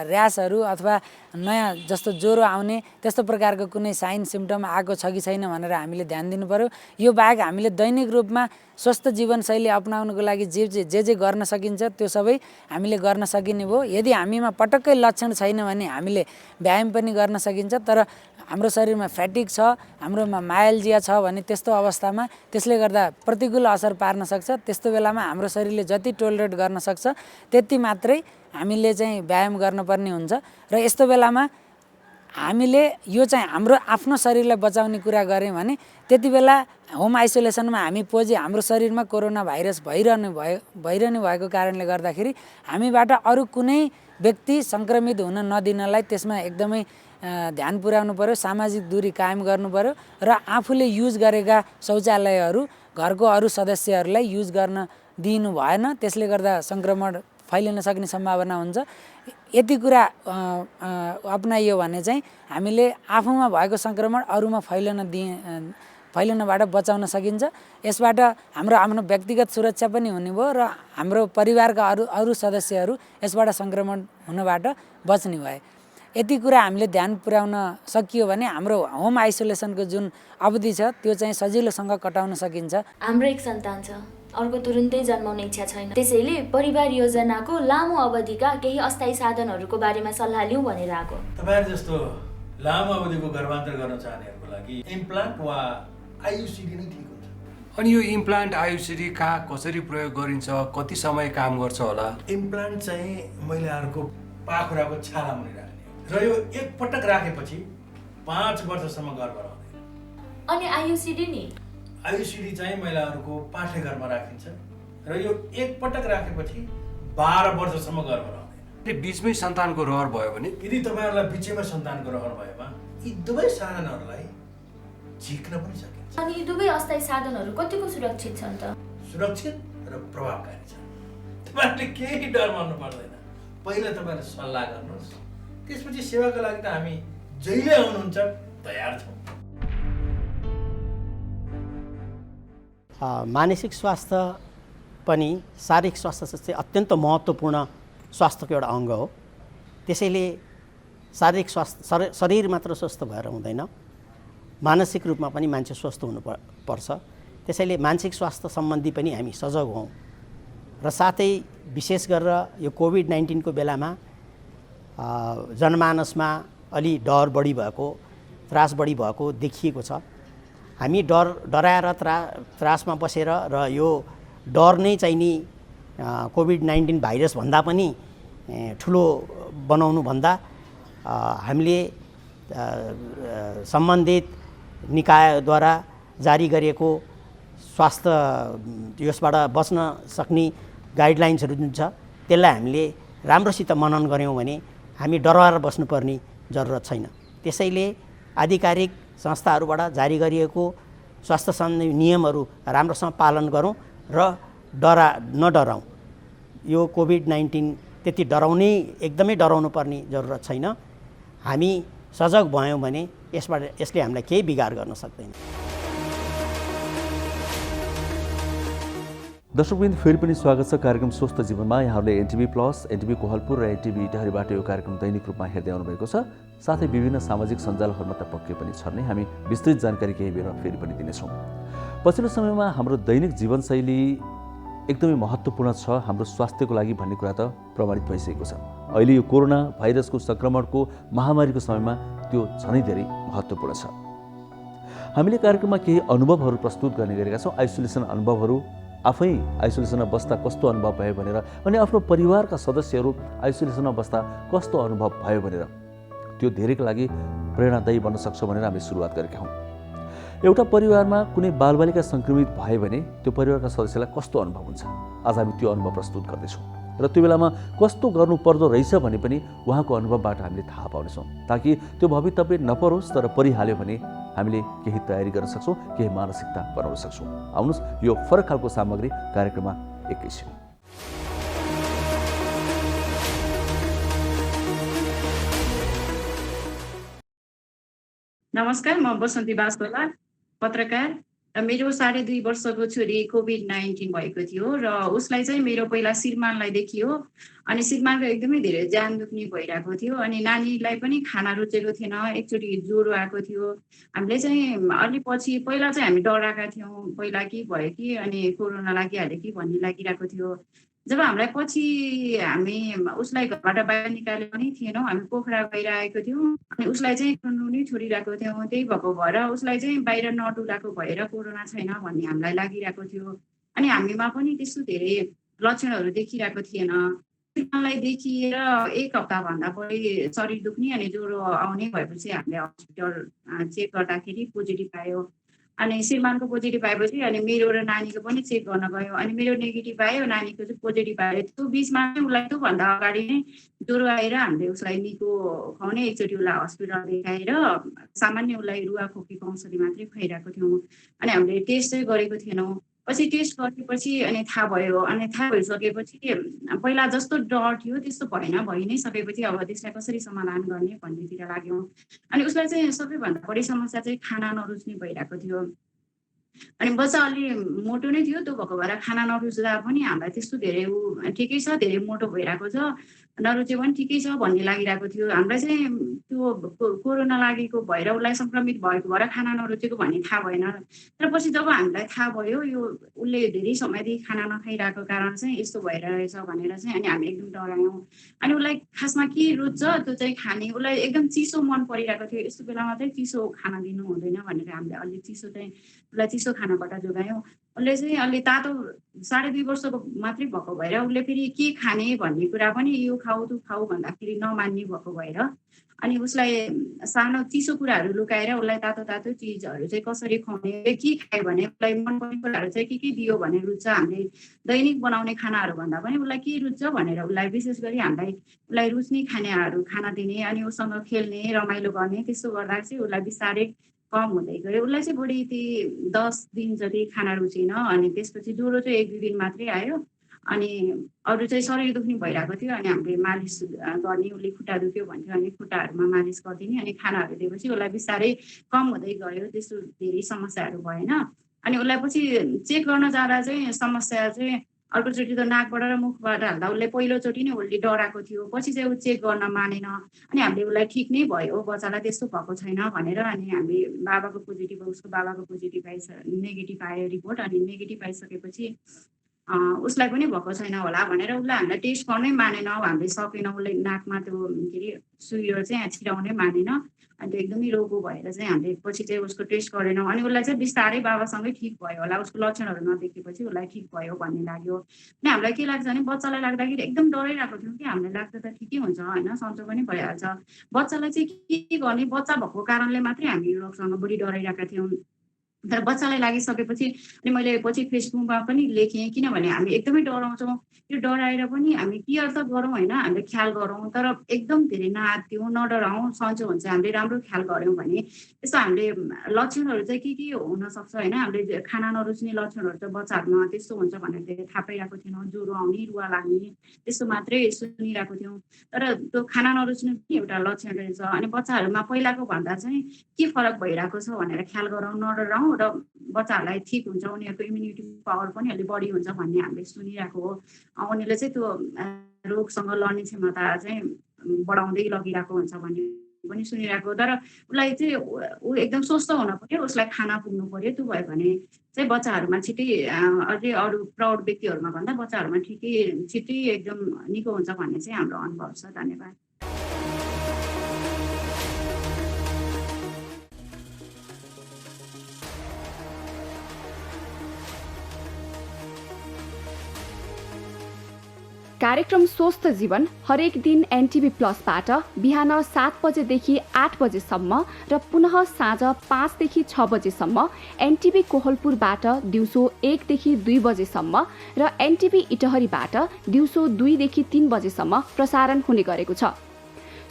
र्यासहरू अथवा नयाँ जस्तो ज्वरो आउने त्यस्तो प्रकारको कुनै साइन सिम्टम आएको छ कि छैन भनेर हामीले ध्यान दिनु पर्यो। यो बाहेक हामीले दैनिक रूपमा स्वस्थ जीवनशैली अपनाउनको लागि जे गर्न सकिन्छ त्यो सबै हामीले गर्न सकिने भयो। यदि हामीमा पटक्कै लक्षण छैन भने हामीले व्यायाम पनि गर्न सकिन्छ। तर हाम्रो शरीरमा फ्याटिक छ, हाम्रोमा मायल्जिया छ भने त्यस्तो अवस्थामा त्यसले गर्दा प्रतिकूल असर पार्न सक्छ। त्यस्तो बेलामा हाम्रो शरीरले जति टोलरेट गर्न सक्छ त्यति मात्रै हामीले चाहिँ व्यायाम गर्नुपर्ने हुन्छ। र यस्तो बेलामा हामीले यो चाहिँ हाम्रो आफ्नो शरीरलाई बचाउने कुरा गऱ्यौँ भने त्यति बेला होम आइसोलेसनमा हामी हाम्रो शरीरमा कोरोना भाइरस भइरहने भएको कारणले गर्दाखेरि हामीबाट अरू कुनै व्यक्ति सङ्क्रमित हुन नदिनलाई त्यसमा एकदमै ध्यान पुर्याउनु पर्यो। सामाजिक दूरी कायम गर्नु पर्यो र आफूले युज गरेका शौचालयहरू घरको अरू सदस्यहरूलाई युज गर्न दिनु भएन। त्यसले गर्दा सङ्क्रमण फैलिन सक्ने सम्भावना हुन्छ। यति कुरा अपनाइयो भने चाहिँ हामीले आफूमा भएको सङ्क्रमण अरूमा फैलिनबाट बचाउन सकिन्छ। यसबाट हाम्रो व्यक्तिगत सुरक्षा पनि हुने भयो र हाम्रो परिवारका अरू सदस्यहरू यसबाट सङ्क्रमण हुनबाट बच्ने भए। यति कुरा हामीले ध्यान पुर्याउन सकियो भने हाम्रो होम आइसोलेसनको जुन अवधि छ त्यो चाहिँ सजिलोसँग कटाउन सकिन्छ। हाम्रो एक सन्तान छ, अर्को तुरुन्तै जन्माउने इच्छा छैन। त्यसैले परिवार योजनाको लामो अवधिका केही अस्थायी साधनहरूको बारेमा सल्लाह लिउँ भनेर आएको। तपाईहरु जस्तो लामो अवधिको गर्भान्तर गर्न चाहनेहरूको लागि इम्प्लान्ट वा आयुसिडी नै ठिक हुन्छ। अनि यो इम्प्लान्ट आयुसिडी कहाँ कसरी प्रयोग गरिन्छ, कति समय काम गर्छ होला? इम्प्लान्ट चाहिँ महिलाहरूको पाखुराको छाला मुनि राख्ने र यो एक पटक राखेपछि 5 वर्षसम्म गर्भ रहँदैन। अनि आयुसिडी नि? आयुसिडी चाहिँ महिलाहरूको पाठेघरमा राखिन्छ र यो एक पटक राखेपछि 12 वर्षसम्म गर्भ रहँदैन। बीचमै सन्तानको रहर भयो भने यदि तपाईहरुलाई बीचैमा सन्तानको रहर भएमा यी दुवै साधनहरूलाई झिक्न पनि सकिन्छ। अनि यी दुवै अस्थायी साधनहरू कतिको सुरक्षित छन् त? सुरक्षित र प्रभावकारी छन्। तपाईहरुले केही डर मान्नु पर्दैन। पहिला तपाईहरुले सल्लाह गर्नुहोस्, त्यसपछि सेवाको लागि त हामी जहिले आउनुहुन्छ तयार छौँ। मानसिक स्वास्थ्य पनि शारीरिक स्वास्थ्य जस्तै अत्यन्त महत्त्वपूर्ण स्वास्थ्यको एउटा अङ्ग हो। त्यसैले शारीरिक स्वास्थ्य शरीर मात्र स्वस्थ भएर हुँदैन, मानसिक रूपमा पनि मान्छे स्वस्थ पर्छ। त्यसैले मानसिक स्वास्थ्य सम्बन्धी पनि हामी सजग हौँ र साथै विशेष गरेर यो कोभिड-19 को बेलामा जनमानसमा अलि डर बढी भएको, त्रास बढी भएको देखिएको छ। हामी डराएर त्रासमा बसेर र यो डर नै चाहिँ नि कोभिड-19 भाइरस भन्दा पनि ठुलो बनाउनु भन्दा हामीले सम्बन्धित निकायद्वारा जारी गरिएको स्वास्थ्य यसबाट बच्न सक्ने गाइडलाइन्सहरू जुन छ त्यसलाई हामीले राम्रोसित मनन गऱ्यौँ भने हामी डराएर बस्नुपर्ने जरुरत छैन। त्यसैले आधिकारिक संस्थाहरूबाट जारी गरिएको स्वास्थ्य सम्बन्धी नियमहरू राम्रोसँग पालन गरौँ र नडराउँ। यो कोभिड-19 त्यति एकदमै डराउनु पर्ने जरुरत छैन। हामी सजग भयौँ भने यसले हामीलाई केही बिगार गर्न सक्दैन। दर्शकवृन्द, फेरि पनि स्वागत छ कार्यक्रम स्वस्थ जीवनमा। यहाँहरूले एनटिभी प्लस, एनटिभी कोहलपुर र एनटिभी इटाहरीबाट यो कार्यक्रम दैनिक रूपमा हेर्दै आउनुभएको छ। साथै विभिन्न सामाजिक सञ्जालहरूमा त पक्कै पनि छन् नै। हामी विस्तृत जानकारी केही बेर फेरि पनि दिनेछौँ। पछिल्लो समयमा हाम्रो दैनिक जीवनशैली एकदमै महत्त्वपूर्ण छ हाम्रो स्वास्थ्यको लागि भन्ने कुरा त प्रमाणित भइसकेको छ। अहिले यो कोरोना भाइरसको सङ्क्रमणको महामारीको समयमा त्यो झनै धेरै महत्त्वपूर्ण छ। हामीले कार्यक्रममा केही अनुभवहरू प्रस्तुत गर्ने गरेका छौँ। आइसोलेसन अनुभवहरू, आफै आइसोलेसनमा बस्दा कस्तो अनुभव भयो भनेर, अनि आफ्नो परिवारका सदस्यहरू आइसोलेसनमा बस्दा कस्तो अनुभव भयो भनेर, त्यो धेरैको लागि प्रेरणादायी बन्न सक्छ भनेर हामीले सुरुवात गरेका हौँ। एउटा परिवारमा कुनै बालबालिका सङ्क्रमित भयो भने त्यो परिवारका सदस्यलाई कस्तो अनुभव हुन्छ, आज हामी त्यो अनुभव प्रस्तुत गर्दैछौँ र त्यो बेलामा कस्तो गर्नुपर्दो रहेछ भने पनि उहाँको अनुभवबाट हामीले थाहा पाउनेछौँ, ताकि त्यो भवितव्य नपरोस् तर परिहाल्यो भने हामीले केही तयारी गर्न सक्छौँ, केही मानसिकता बनाउन सक्छौँ। आउनुहोस् यो फरक खालको सामग्री कार्यक्रममा एकैछिन। नमस्कार, म बसन्ती बास्कोला, पत्रकार। र मेरो 2.5 वर्षको छोरी कोभिड-19 भएको थियो र उसलाई चाहिँ मेरो पहिला श्रीमानलाई देखियो अनि श्रीमानको एकदमै धेरै ज्यान दुख्ने भइरहेको थियो अनि नानीलाई पनि खाना रुचेको थिएन, एकचोटि ज्वरो आएको थियो। हामीले चाहिँ अलि पछि पहिला चाहिँ हामी डराएका थियौँ, पहिला के भयो कि अनि कोरोना लागिहाल्यो कि भन्ने लागिरहेको थियो। जब हामीलाई पछि हामी उसलाई घरबाट बाहिर निकालेको पनि थिएनौँ, हामी पोखरा गइरहेको थियौँ अनि उसलाई चाहिँ नुनु नै छोडिरहेको थियौँ। त्यही भएको भएर उसलाई चाहिँ बाहिर नडुलाएको भएर कोरोना छैन भन्ने हामीलाई लागिरहेको थियो अनि हामीमा पनि त्यस्तो धेरै लक्षणहरू देखिरहेको थिएन। श्रीमानलाई देखिएर 1 हप्ताभन्दा बढी शरीर दुख्ने अनि ज्वरो आउने भएपछि हामीले हस्पिटल चेक गर्दाखेरि पोजिटिभ आयो अनि श्रीमानको पोजिटिभ आएपछि अनि मेरो र नानीको पनि चेक गर्न गयो अनि मेरो नेगेटिभ आयो, नानीको चाहिँ पोजिटिभ आयो। त्यो बिचमा चाहिँ उसलाई त्योभन्दा अगाडि नै ज्वरो आएर हामीले उसलाई निको खुवाउने एकचोटि उसलाई हस्पिटल देखाएर सामान्य उसलाई रुवाखोकीको औषधि मात्रै खुवाइरहेको थियौँ अनि हामीले टेस्ट चाहिँ गरेको थिएनौँ। पछि टेस्ट गरेपछि अनि थाहा भयो अनि थाहा भइसकेपछि पहिला जस्तो डर थियो त्यस्तो भइ नै सकेपछि अब त्यसलाई कसरी समाधान गर्ने भन्नेतिर लाग्यौँ अनि उसलाई चाहिँ सबैभन्दा बढी समस्या चाहिँ खाना नरुच्ने भइरहेको थियो अनि बच्चा अलि मोटो नै थियो, त्यो भएको भएर खाना नरुच्दा पनि हामीलाई त्यस्तो धेरै ठिकै छ, धेरै मोटो भइरहेको छ, नरुचे पनि ठिकै छ भन्ने लागिरहेको थियो। हामीलाई चाहिँ त्यो कोरोना लागेको भएर उसलाई सङ्क्रमित भएको भएर खाना नरुचेको भन्ने थाहा भएन। तर पछि जब हामीलाई थाहा भयो यो उसले धेरै समयदेखि खाना नखाइरहेको कारण चाहिँ यस्तो भइरहेछ भनेर चाहिँ अनि हामी एकदम डरायौँ अनि उसलाई खासमा के रुच्छ त्यो चाहिँ खाने, उसलाई एकदम चिसो मन परिरहेको थियो। यस्तो बेलामा चाहिँ चिसो खाना दिनु हुँदैन भनेर हामीले अलि चिसो चाहिँ उसलाई चिसो खानाबाट जोगायौँ। उसले चाहिँ अलि तातो 2.5 वर्षको मात्रै भएको भएर उसले फेरि के खाने भन्ने कुरा पनि यो खाऊ त्यो खाऊ भन्दाखेरि नमान्ने भएको भएर अनि उसलाई सानो चिसो कुराहरू लुकाएर उसलाई तातो तातो चिजहरू चाहिँ कसरी खुवाउने, के खायो भने उसलाई मनपर्ने कुराहरू चाहिँ के दियो भने रुच्छ, हामीले दैनिक बनाउने खानाहरू भन्दा पनि उसलाई के रुच्छ भनेर उसलाई विशेष गरी हामीलाई उसलाई रुच्ने खानाहरू खाना दिने अनि उसँग खेल्ने रमाइलो गर्ने, त्यस्तो गर्दा चाहिँ उसलाई बिस्तारै कम हुँदै गयो। उसलाई चाहिँ बढी 10 दिन जति खाना रुचेन अनि त्यसपछि ज्वरो चाहिँ 1-2 दिन मात्रै आयो अनि अरू चाहिँ शरीर दुख्ने भइरहेको थियो अनि हामीले मालिस गर्ने, उसले खुट्टा दुख्यो भन्थ्यो अनि खुट्टाहरूमा मालिस गरिदिने अनि खानाहरू दिएपछि उसलाई बिस्तारै कम हुँदै गयो, त्यस्तो धेरै समस्याहरू भएन। अनि उसलाई पछि चेक गर्न जाँदा चाहिँ समस्या चाहिँ अर्कोचोटि त नाकबाट र मुखबाट हाल्दा उसले पहिलोचोटि नै उसले डराएको थियो, पछि चाहिँ ऊ चेक गर्न मानेन। अनि हामीले उसलाई ठिक नै भयो, बच्चालाई त्यस्तो भएको छैन भनेर अनि हामीले बाबाको पोजिटिभ, उसको बाबाको पोजिटिभ नेगेटिभ आयो रिपोर्ट। अनि नेगेटिभ आइसकेपछि उसलाई पनि भएको छैन होला भनेर उसलाई हामीलाई टेस्ट गर्नै मानेन, हामीले सकेन। उसले नाकमा त्यो के अरे सुईहरू चाहिँ छिराउनै मानेन। अनि त्यो एकदमै रोगो भएर चाहिँ हामीले पछि चाहिँ उसको टेस्ट गरेनौँ। अनि उसलाई चाहिँ बिस्तारै बाबासँगै ठिक भयो होला, उसको लक्षणहरू नदेखेपछि उसलाई ठिक भयो भन्ने लाग्यो। अनि हामीलाई के लाग्छ भने बच्चालाई लाग्दाखेरि एकदम डराइरहेको थियौँ कि हामीलाई लाग्दा त ठिकै हुन्छ होइन, सन्चो पनि भइहाल्छ। बच्चालाई चाहिँ के गर्ने, बच्चा भएको कारणले मात्रै हामी यो रोगसँग बढी डराइरहेका थियौँ। तर बच्चालाई लागिसकेपछि अनि मैले पछि फेसबुकमा पनि लेखेँ, किनभने हामी एकदमै डराउँछौँ। यो डराएर पनि हामी केयर त गरौँ होइन, हामीले ख्याल गरौँ, तर एकदम धेरै नआत्तियौँ, नडराउँ, सन्चो हुन्छ हामीले राम्रो ख्याल गऱ्यौँ भने। यस्तो हामीले लक्षणहरू चाहिँ के हुनसक्छ होइन, हामीले खाना नरुच्ने लक्षणहरू चाहिँ बच्चाहरूमा त्यस्तो हुन्छ भनेर धेरै थाहा पाइरहेको थिएनौँ। ज्वरो आउने, रुवा लाग्ने त्यस्तो मात्रै सुनिरहेको थियौँ। तर त्यो खाना नरुच्ने पनि एउटा लक्षण रहेछ। अनि बच्चाहरूमा पहिलाको भन्दा चाहिँ के फरक भइरहेको छ भनेर ख्याल गरौँ, नडराउँ र बच्चाहरूलाई ठिक हुन्छ, उनीहरूको इम्युनिटी पावर पनि अलि बढी हुन्छ भन्ने हामीले सुनिरहेको हो। उनीहरूले चाहिँ त्यो रोगसँग लड्ने क्षमता चाहिँ बढाउँदै लगिरहेको हुन्छ भन्ने पनि सुनिरहेको। तर उसलाई चाहिँ ऊ एकदम स्वस्थ हुन पर्यो, उसलाई खाना पुग्नु पर्यो। त्यो भयो भने चाहिँ बच्चाहरूमा छिट्टै अझै अरू प्रौढ व्यक्तिहरूमा भन्दा बच्चाहरूमा छिट्टै एकदम निको हुन्छ भन्ने चाहिँ हाम्रो अनुभव छ। धन्यवाद। कार्यक्रम स्वस्थ जीवन हरेक दिन एनटिभी प्लसबाट बिहान 7 बजेदेखि 8 बजेसम्म र पुनः साँझ 5 देखि 6 बजेसम्म, एनटिभी कोहलपुरबाट दिउँसो 1 देखि 2 बजेसम्म र एनटिभी इटहरीबाट दिउँसो 2 देखि 3 बजेसम्म प्रसारण हुने गरेको छ।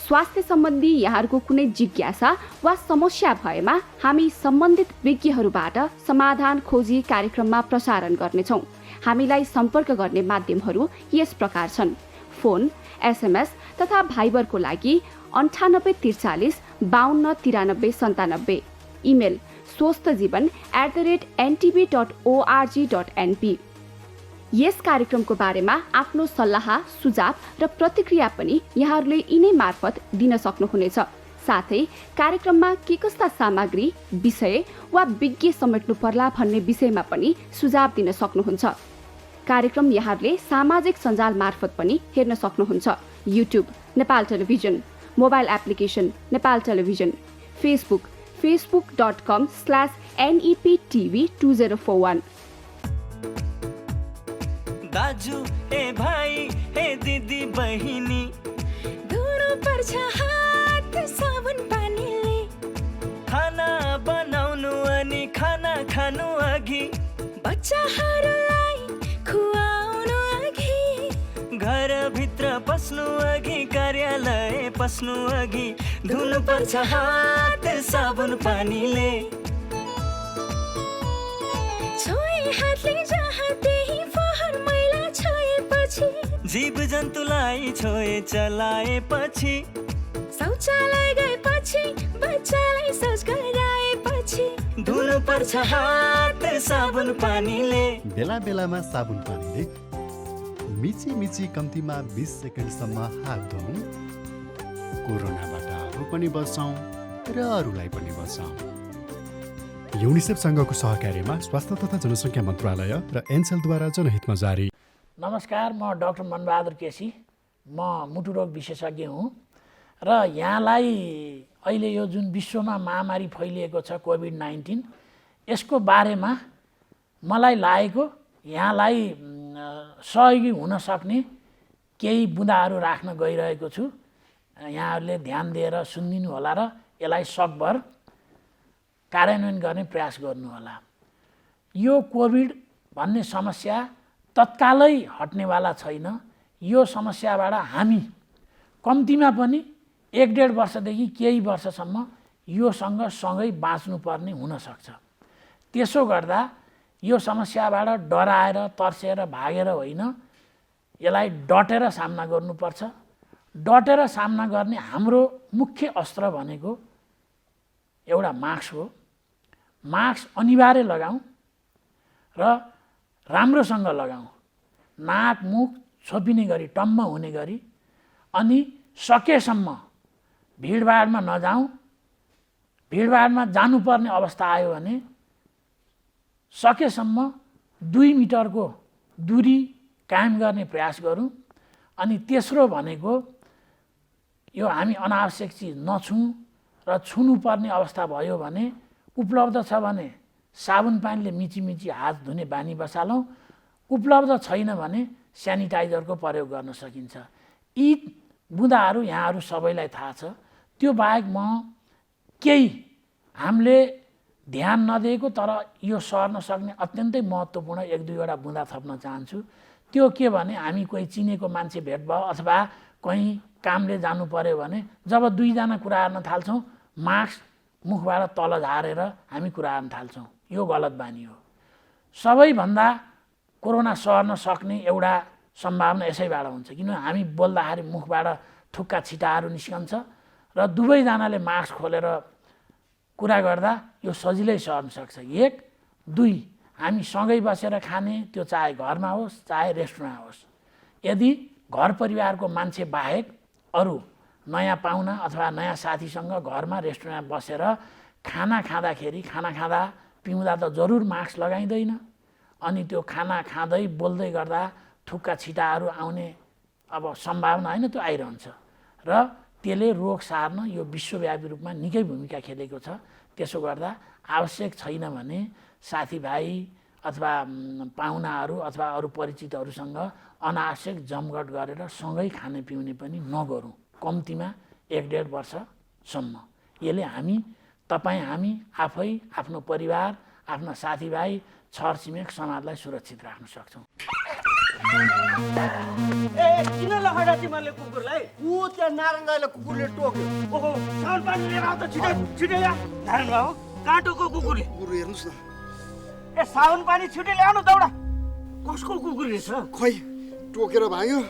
स्वास्थ्य सम्बन्धी यहाँहरूको कुनै जिज्ञासा वा समस्या भएमा हामी सम्बन्धित विज्ञहरूबाट समाधान खोजी कार्यक्रममा प्रसारण गर्नेछौँ। हामीलाई सम्पर्क गर्ने माध्यमहरू यस प्रकार छन्: फोन, एसएमएस तथा भाइबरको लागि 9843 52 93 97, इमेल swasthjivan@ntv.org.np। यस कार्यक्रमको बारेमा आफ्नो सल्लाह, सुझाव र प्रतिक्रिया पनि यहाँहरूले यिनै मार्फत दिन सक्नुहुनेछ। साथै कार्यक्रममा के कस्ता सामग्री, विषय वा विज्ञ समेट्नु पर्ला भन्ने विषयमा पनि सुझाव दिन सक्नुहुन्छ। कार्यक्रम यहाँहरूले सामाजिक सञ्जाल मार्फत पनि हेर्न सक्नुहुन्छ। YouTube Nepal television, mobile application Nepal television, Facebook facebook.com/neptv2041। दाजु ए भाइ ए दिदी बहिनी, धुनु पर्छ हात साबुन पानीले, खाना बनाउनु अनि खाना खानु अघि, बच्चाहरूलाई खुवाउनु अघि, घरभित्र पस्नु अघि, कार्यालय पस्नु अघि, धुनु पर्छ हात साबुन पानीले। छोए हातले जहाँ त्यही फोहोर मैला छोएपछि, जीव जन्तुलाई छोए चलाएपछि, शौचालय गएपछि, बच्चालाई शौच गराएपछि, धुनु पर्छ हात साबुन पानीले। बेला बेलामा साबुन पानीले मिची मिची कम्तीमा 20 सेकेन्डसम्म हात धुऔँ। कोरोनाबाट आफू पनि बच्छौँ र अरूलाई पनि बचाउँ। युनिसेफ सङ्घको सहकार्यमा स्वास्थ्य तथा जनसङ्ख्या मन्त्रालय र एनसेलद्वारा जनहितमा जारी। नमस्कार, म डाक्टर मनबहादुर केसी, म मुटु रोग विशेषज्ञ हुँ र यहाँलाई अहिले यो जुन विश्वमा महामारी फैलिएको छ कोभिड-19, यसको बारेमा मलाई लागेको यहाँलाई सहयोगी हुन सक्ने केही बुँदाहरू राख्न गइरहेको छु। यहाँहरूले ध्यान दिएर सुनिदिनु होला र यसलाई सकभर कार्यान्वयन गर्ने प्रयास गर्नुहोला। यो कोभिड भन्ने समस्या तत्कालै हट्नेवाला छैन। यो समस्याबाट हामी कम्तीमा पनि 1-1.5 वर्षदेखि केही वर्षसम्म योसँग सँगै बाँच्नुपर्ने हुनसक्छ। त्यसो गर्दा यो समस्याबाट डराएर तर्सेर भागेर होइन, यसलाई डटेर सामना गर्नुपर्छ। डटेर सामना गर्ने हाम्रो मुख्य अस्त्र भनेको एउटा मास्क हो। मास्क अनिवार्य लगाऊँ र राम्रोसँग लगाऊँ। नाक मुख छोपिने गरी टम्म हुने गरी अनि सकेसम्म भिडभाडमा नजाउँ। भिडभाडमा जानुपर्ने अवस्था आयो भने सकेसम्म 2 मिटरको दूरी कायम गर्ने प्रयास गरौँ। अनि तेस्रो भनेको यो हामी अनावश्यक चिज नछुँ र छुनुपर्ने अवस्था भयो भने उपलब्ध छ भने साबुन पानीले मिची हात धुने बानी बसालौँ। उपलब्ध छैन भने सेनिटाइजरको प्रयोग गर्न सकिन्छ। यी बुँदाहरू यहाँहरू सबैलाई थाहा छ। त्यो बाहेक म केही हामीले ध्यान नदिएको तर यो सर्न सक्ने अत्यन्तै महत्त्वपूर्ण 1-2 बुँदा थप्न चाहन्छु। त्यो के भने हामी कोही चिनेको मान्छे भेट भयो अथवा कहीँ कामले जानु पर्यो भने जब 2 जना कुरा गर्न थाल्छौँ मास्क मुखबाट तल झारेर हामी कुरा गर्न थाल्छौँ। यो गलत बानी हो। सबैभन्दा कोरोना सर्न सक्ने एउटा सम्भावना यसैबाट हुन्छ किनभने हामी बोल्दाखेरि मुखबाट थुक्का छिटाहरू निस्कन्छ र दुवैजनाले मास्क खोलेर कुरा गर्दा यो सजिलै सर्न सक्छ। 1, 2 हामी सँगै बसेर खाने त्यो चाहे घरमा होस् चाहे रेस्टुरेन्टमा होस्। यदि घर परिवारको मान्छे बाहेक अरू नयाँ पाहुना अथवा नयाँ साथीसँग घरमा रेस्टुरेन्टमा बसेर खाना खाँदा पिउँदा त जरुर मास्क लगाइँदैन। अनि त्यो खाना खाँदै बोल्दै गर्दा थुक्का छिटाहरू आउने अब सम्भावना होइन त्यो आइरहन्छ र त्यसले रोग सार्न यो विश्वव्यापी रूपमा निकै भूमिका खेलेको छ। त्यसो गर्दा आवश्यक छैन भने साथीभाइ अथवा पाहुनाहरू अथवा अरू परिचितहरूसँग अनावश्यक जमघट गरेर सँगै खाने पिउने पनि नगरौँ। कम्तीमा 1-1.5 वर्षसम्म। यसले हामी आफै आफ्नो परिवार आफ्ना साथीभाइ छरछिमेक समाजलाई सुरक्षित राख्न सक्छौँ। किन लखडा तिमीहरूले कुकुरलाई? ऊ त्यहाँ नारायण दाइले कुकुरले टोक्यो। ओहो साउन पानी लिएर आउँछ छिटै या। नारायण बाबु कहाँ टोक्यो कुकुरले? कुकुर हेर्नुहोस् न। ए साउन पानी छिटै ल्याउनु दौडा। कसको कुकुर रहेछ? खोइ टोकेर भाग्यो।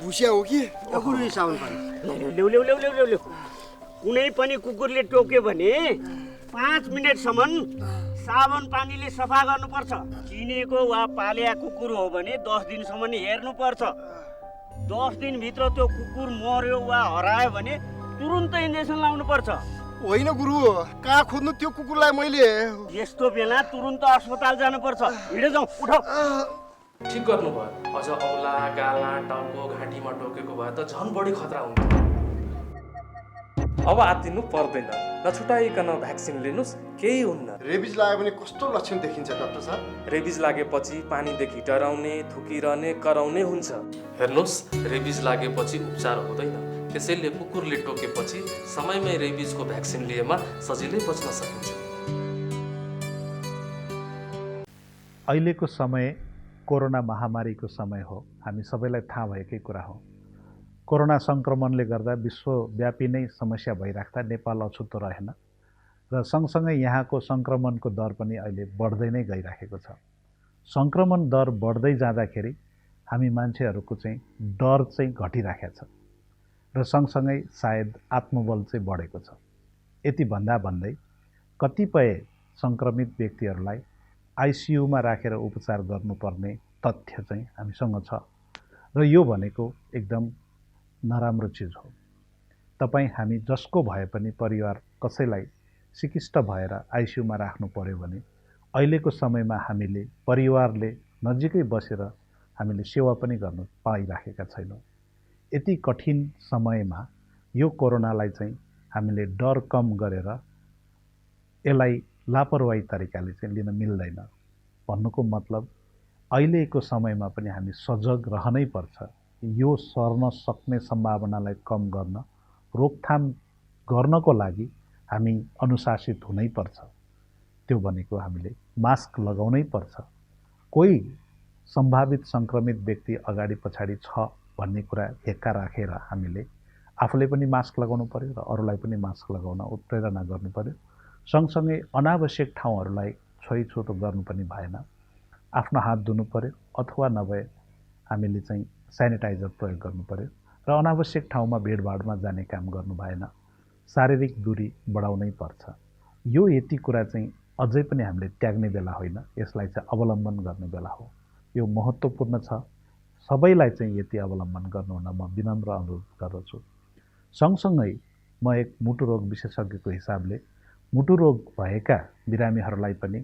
भुसिया हो कि? कुकुर साउन पानी ल्याउ। कुनै पनि कुकुरले टोक्यो भने 5 मिनेटसम्म साबुन पानीले सफा गर्नुपर्छ। चिनेको वा पालिया कुकुर हो भने 10 दिनसम्म हेर्नुपर्छ। 10 दिनभित्र त्यो कुकुर मर्यो वा हरायो भने तुरुन्तै इन्जेक्सन लाउनुपर्छ। होइन गुरु, कहाँ खोज्नु त्यो कुकुरलाई मैले? यस्तो बेला तुरुन्त अस्पताल जानुपर्छ। हिँडे जाउँ, उठाऊ। ठिक गर्नुभयो। अझ औला गाला टाउको घाँटीमा टोकेको भए त झन् बढी खतरा हुन्छ। अब आत्तिनु पर्दैन। नछुटाइकन भ्याक्सिन लिनुहोस्, केही हुन्न। रेबिज लाग्यो भने कस्तो लक्षण देखिन्छ डाक्टर साहब? रेबिज लागेपछि पानीदेखि डराउने, थुकिरहने, कराउने हुन्छ। हेर्नुहोस्, रेबिज लागेपछि उपचार हुँदैन। त्यसैले कुकुरले टोकेपछि समयमै रेबिजको भ्याक्सिन लिएमा सजिलै बच्न सकिन्छ। अहिलेको समय कोरोना महामारीको समय हो। हामी सबैलाई थाहा भएकै कुरा हो। कोरोना सङ्क्रमणले गर्दा विश्वव्यापी नै समस्या भइराख्दा नेपाल अछुतो रहेन र सँगसँगै यहाँको सङ्क्रमणको दर पनि अहिले बढ्दै नै गइराखेको छ। सङ्क्रमण दर बढ्दै जाँदाखेरि हामी मान्छेहरूको चाहिँ डर चाहिँ घटिराखेको छ र सँगसँगै सायद आत्मबल चाहिँ बढेको छ। यति भन्दै कतिपय सङ्क्रमित व्यक्तिहरूलाई आइसियुमा राखेर उपचार गर्नुपर्ने तथ्य चाहिँ हामीसँग छ र यो भनेको एकदम नराम्रो चिज हो। तपाईँ हामी जसको भए पनि परिवार कसैलाई सिकिष्ट भएर आइसियुमा राख्नु पर्यो भने अहिलेको समयमा हामीले परिवारले नजिकै बसेर हामीले सेवा पनि गर्न पाइराखेका छैनौँ। यति कठिन समयमा यो कोरोनालाई चाहिँ हामीले डर कम गरेर यसलाई लापरवाही तरिकाले चाहिँ लिन मिल्दैन। भन्नुको मतलब अहिलेको समयमा पनि हामी सजग रहनै पर्छ। यो सर्न सक्ने सम्भावनालाई कम गर्न, रोकथाम गर्नको लागि हामी अनुशासित हुनै पर्छ। त्यो भनेको हामीले मास्क लगाउनै पर्छ। कोही सम्भावित सङ्क्रमित व्यक्ति अगाडि पछाडि छ भन्ने कुरा हेक्का राखेर हामीले आफूले पनि मास्क लगाउनु पर्यो र अरूलाई पनि मास्क लगाउन उत्प्रेरणा गर्नु पर्यो। सँगसँगै अनावश्यक ठाउँहरूलाई छोइछोटो गर्नु पनि भएन। आफ्नो हात धुनु पर्यो अथवा नभए हामीले चाहिँ सेनिटाइजर प्रयोग गर्नु पर्यो र अनावश्यक ठाउँमा भिडभाडमा जाने काम गर्नु भएन। शारीरिक दूरी बढाउनै पर्छ। यो यति कुरा चाहिँ अझै पनि हामीले त्याग्ने बेला होइन, यसलाई चाहिँ अवलम्बन गर्ने बेला हो। यो महत्त्वपूर्ण छ। सबैलाई चाहिँ यति अवलम्बन गर्नुहुन म विनम्र अनुरोध गर्दछु। सँगसँगै म एक मुटु रोग विशेषज्ञको हिसाबले मुटु रोग भएका बिरामीहरूलाई पनि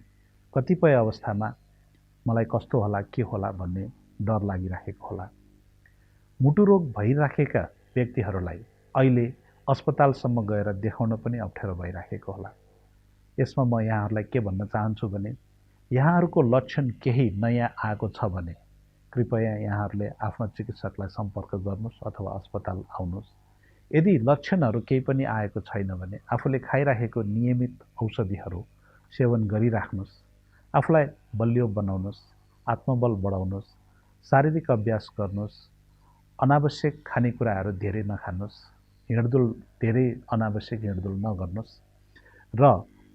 कतिपय अवस्थामा मलाई कस्तो होला के होला भन्ने डर लागिराखेको होला। मुटु रोग भइराखेका व्यक्तिहरूलाई अहिले अस्पतालसम्म गएर देखाउन पनि अप्ठ्यारो भइराखेको होला। यसमा म यहाँहरूलाई के भन्न चाहन्छु भने यहाँहरूको लक्षण केही नयाँ आएको छ भने कृपया यहाँहरूले आफ्नो चिकित्सकलाई सम्पर्क गर्नुहोस् अथवा अस्पताल आउनुहोस्। यदि लक्षणहरू केही पनि आएको छैन भने आफूले खाइराखेको नियमित औषधिहरू सेवन गरिराख्नुहोस्। आफूलाई बलियो बनाउनुहोस्, आत्मबल बढाउनुहोस्, शारीरिक अभ्यास गर्नुहोस्, अनावश्यक खानेकुराहरू धेरै नखानुहोस्, हिँडडुल धेरै अनावश्यक हिँडडुल नगर्नुहोस् र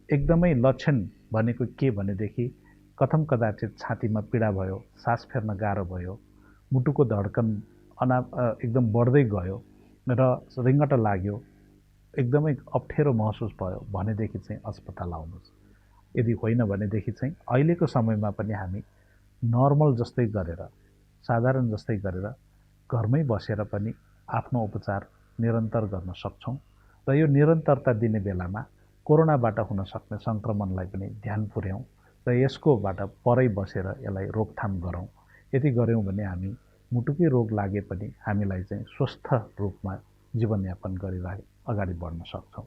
एकदमै लक्षण भनेको के भनेदेखि कथम कदाचित छातीमा पीडा भयो, सास फेर्न गाह्रो भयो, मुटुको धड्कन एकदम बढ्दै गयो र रिङ्गटा लाग्यो, एकदमै अप्ठ्यारो महसुस भयो भनेदेखि चाहिँ अस्पताल आउनुहोस्। यदि होइन भनेदेखि चाहिँ अहिलेको समयमा पनि हामी नर्मल जस्तै गरेर, साधारण जस्तै गरेर घरमै बसेर पनि आफ्नो उपचार निरन्तर गर्न सक्छौँ र यो निरन्तरता दिने बेलामा कोरोनाबाट हुन सक्ने सङ्क्रमणलाई पनि ध्यान पुर्याउँ र यसकोबाट परै बसेर यसलाई रोकथाम गरौँ। यति गऱ्यौँ भने हामी मुटुकै रोग लागे पनि हामीलाई चाहिँ स्वस्थ रूपमा जीवनयापन गरेर अगाडि बढ्न सक्छौँ।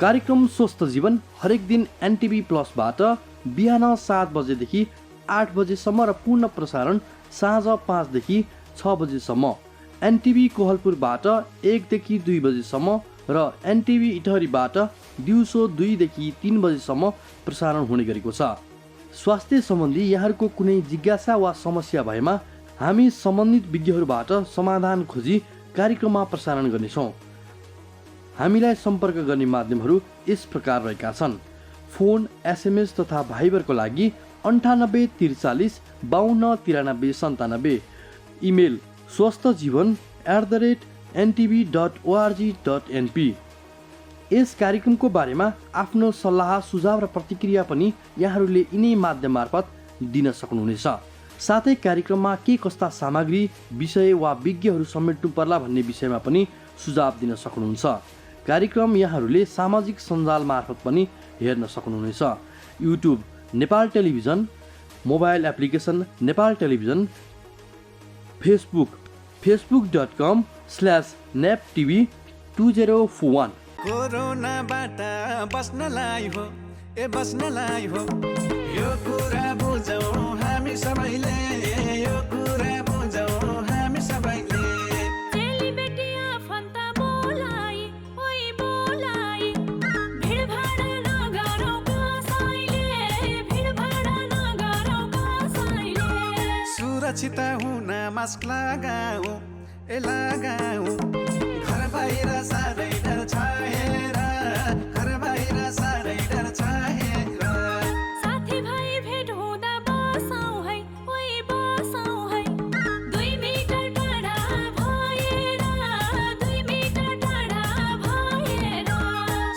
कार्यक्रम स्वस्थ जीवन हरेक दिन एनटिभी प्लसबाट बिहान 7 बजेदेखि 8 बजेसम्म र पुनः प्रसारण साँझ 5 देखि 6 बजेसम्म एनटिभी कोहलपुरबाट 1 देखि 2 बजेसम्म र एनटिभी इटहरीबाट दिउँसो 2 देखि 3 बजेसम्म प्रसारण हुने गरेको छ। स्वास्थ्य सम्बन्धी यहाँहरूको कुनै जिज्ञासा वा समस्या भएमा हामी सम्बन्धित विज्ञहरूबाट समाधान खोजी कार्यक्रममा प्रसारण गर्नेछौँ। हामीलाई सम्पर्क गर्ने माध्यमहरू यस प्रकार रहेका छन्। फोन, एसएमएस तथा भाइबरको लागि 98 43 52 93 97, इमेल swasthjivan@ntv.org.np। यस कार्यक्रमको बारेमा आफ्नो सल्लाह सुझाव र प्रतिक्रिया पनि यहाँहरूले यिनै माध्यम मार्फत दिन सक्नुहुनेछ। साथै कार्यक्रममा के कस्ता सामग्री, विषय वा विज्ञहरू समेट्नु पर्ला भन्ने विषयमा पनि सुझाव दिन सक्नुहुन्छ। कार्यक्रम यहाँहरूले सामाजिक सञ्जाल मार्फत पनि हेर्न सक्नुहुनेछ। YouTube Nepal television, mobile application Nepal television, Facebook facebook.com/neptv2041। कोरोनाबाट बस्नलाई हो बस्नलाई हो यो कुरा बुझौँ हामी सबैले, यो कुरा बुझौँ हामी सबैले। सुरक्षित हुन मास्क लगाऊ लगाऊ, घर बाहिर साह्रै डर छ हेर, घर बाहिर साह्रै डर छ हेर। साथी भाइ भेट हुँदा बसौँ है, ओइ बसौँ है, 2 मिटर टाढा भएर, 2 मिटर टाढा भएर।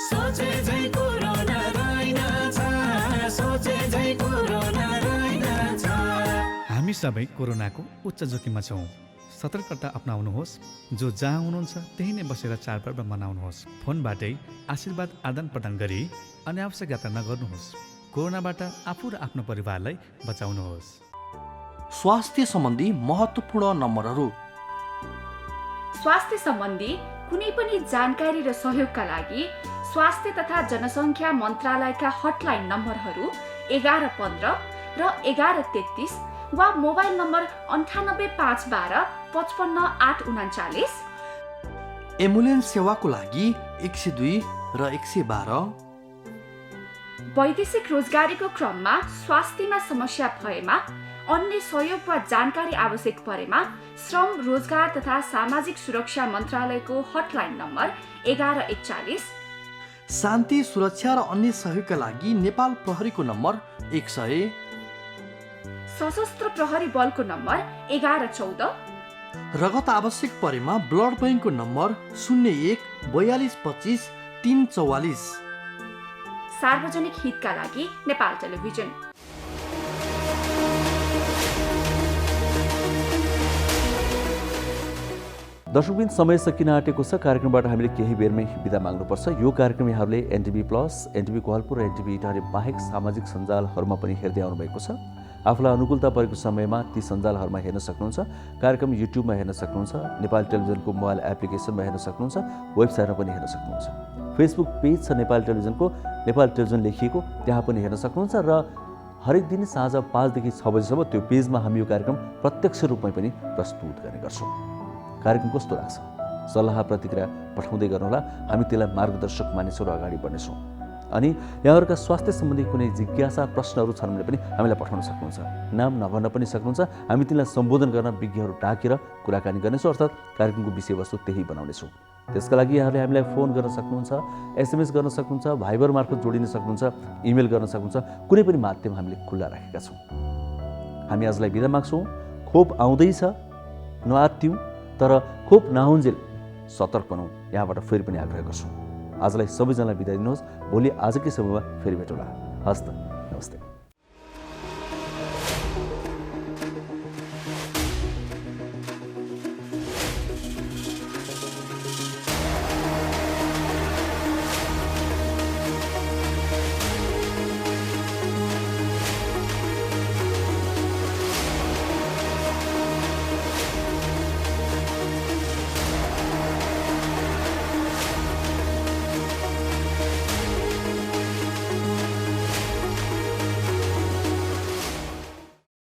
सोचे झै कोरोना रहेनछ, सोचे झै कोरोना रहेनछ। हामी सबै कोरोनाको उच्च जोखिममा छौँ। सतर्कता अपनाउनुहोस्। जो जहाँ हुनुहुन्छ त्यही नै बसेर चाडपर्व मनाउनुहोस्। फोनबाटै आशीर्वाद आदान प्रदान गरी अनावश्यक यात्रा नगर्नुहोस्। कोरोनाबाट आफू र आफ्नो परिवारलाई बचाउनुहोस्। स्वास्थ्य सम्बन्धी महत्त्वपूर्ण नम्बरहरू। स्वास्थ्य सम्बन्धी कुनै पनि जानकारी र सहयोगका लागि स्वास्थ्य तथा जनसङ्ख्या मन्त्रालयका हटलाइन नम्बरहरू 1115 र 1133 वा मोबाइल नम्बर 98 512 55 839। एम्बुलेन्स सेवाको लागि 102 र 112। वैदेशिक रोजगारीको क्रममा स्वास्थ्यमा समस्या भएमा, अन्य सहयोग वा जानकारी आवश्यक परेमा श्रम, रोजगार तथा सामाजिक सुरक्षा मन्त्रालयको हटलाइन नम्बर 1141। शान्ति, सुरक्षा र अन्य सहयोगका लागि नेपाल प्रहरीको नम्बर 100। सशस्त्र प्रहरी बलको नम्बर 1114। रगत आवश्यक परेमा ब्लड बैंकको नम्बर 01 42 25 344। सार्वजनिक हितका लागि नेपाल टेलिभिजन। दर्शकबिन समय सकिन आँटेको छ। कार्यक्रमबाट हामीले केही बेरमै बिदा माग्नुपर्छ। यो कार्यक्रम यहाँहरूले एनटिभी प्लस, एनटिभी कोहलपुर र एनटिभी इटारी बाहेक सामाजिक सञ्जालहरूमा पनि हेर्दै आउनुभएको छ। आफूलाई अनुकूलता परेको समयमा ती सञ्जालहरूमा हेर्न सक्नुहुन्छ। कार्यक्रम युट्युबमा हेर्न सक्नुहुन्छ, नेपाल टेलिभिजनको मोबाइल एप्लिकेसनमा हेर्न सक्नुहुन्छ, वेबसाइटमा पनि हेर्न सक्नुहुन्छ। फेसबुक पेज छ नेपाल टेलिभिजनको, नेपाल टेलिभिजन लेखिएको, त्यहाँ पनि हेर्न सक्नुहुन्छ। र हरेक दिन साँझ 5 देखि 6 बजीसम्म त्यो पेजमा हामी यो कार्यक्रम प्रत्यक्ष रूपमै पनि प्रस्तुत गर्ने गर्छौँ। कार्यक्रम कस्तो लाग्छ? सल्लाह प्रतिक्रिया पठाउँदै गर्नुहोला। हामी त्यसलाई मार्गदर्शक मानिसहरू अगाडि बढ्नेछौँ। अनि यहाँहरूका स्वास्थ्य सम्बन्धी कुनै जिज्ञासा प्रश्नहरू छन् भने पनि हामीलाई पठाउन सक्नुहुन्छ। नाम नभन्न पनि सक्नुहुन्छ। हामी तिनीलाई सम्बोधन गर्न विज्ञहरू डाकेर कुराकानी गर्नेछौँ, अर्थात् कार्यक्रमको विषयवस्तु त्यही बनाउनेछौँ। त्यसका लागि यहाँहरूले हामीलाई फोन गर्न सक्नुहुन्छ, एसएमएस गर्न सक्नुहुन्छ, भाइबर मार्फत जोडिन सक्नुहुन्छ, इमेल गर्न सक्नुहुन्छ। कुनै पनि माध्यम हामीले खुल्ला राखेका छौँ। हामी आजलाई बिदा माग्छौँ। खोप आउँदैछ, नआत्तियौँ, तर खोप नहुन्जेल सतर्क बनौँ, यहाँबाट फेरि पनि आग्रह गर्छौँ। आजलाई सबैजनालाई बिदा दिनुहोस्। भोलि आजकै समयमा फेरि भेटौँला। हस्त, नमस्ते।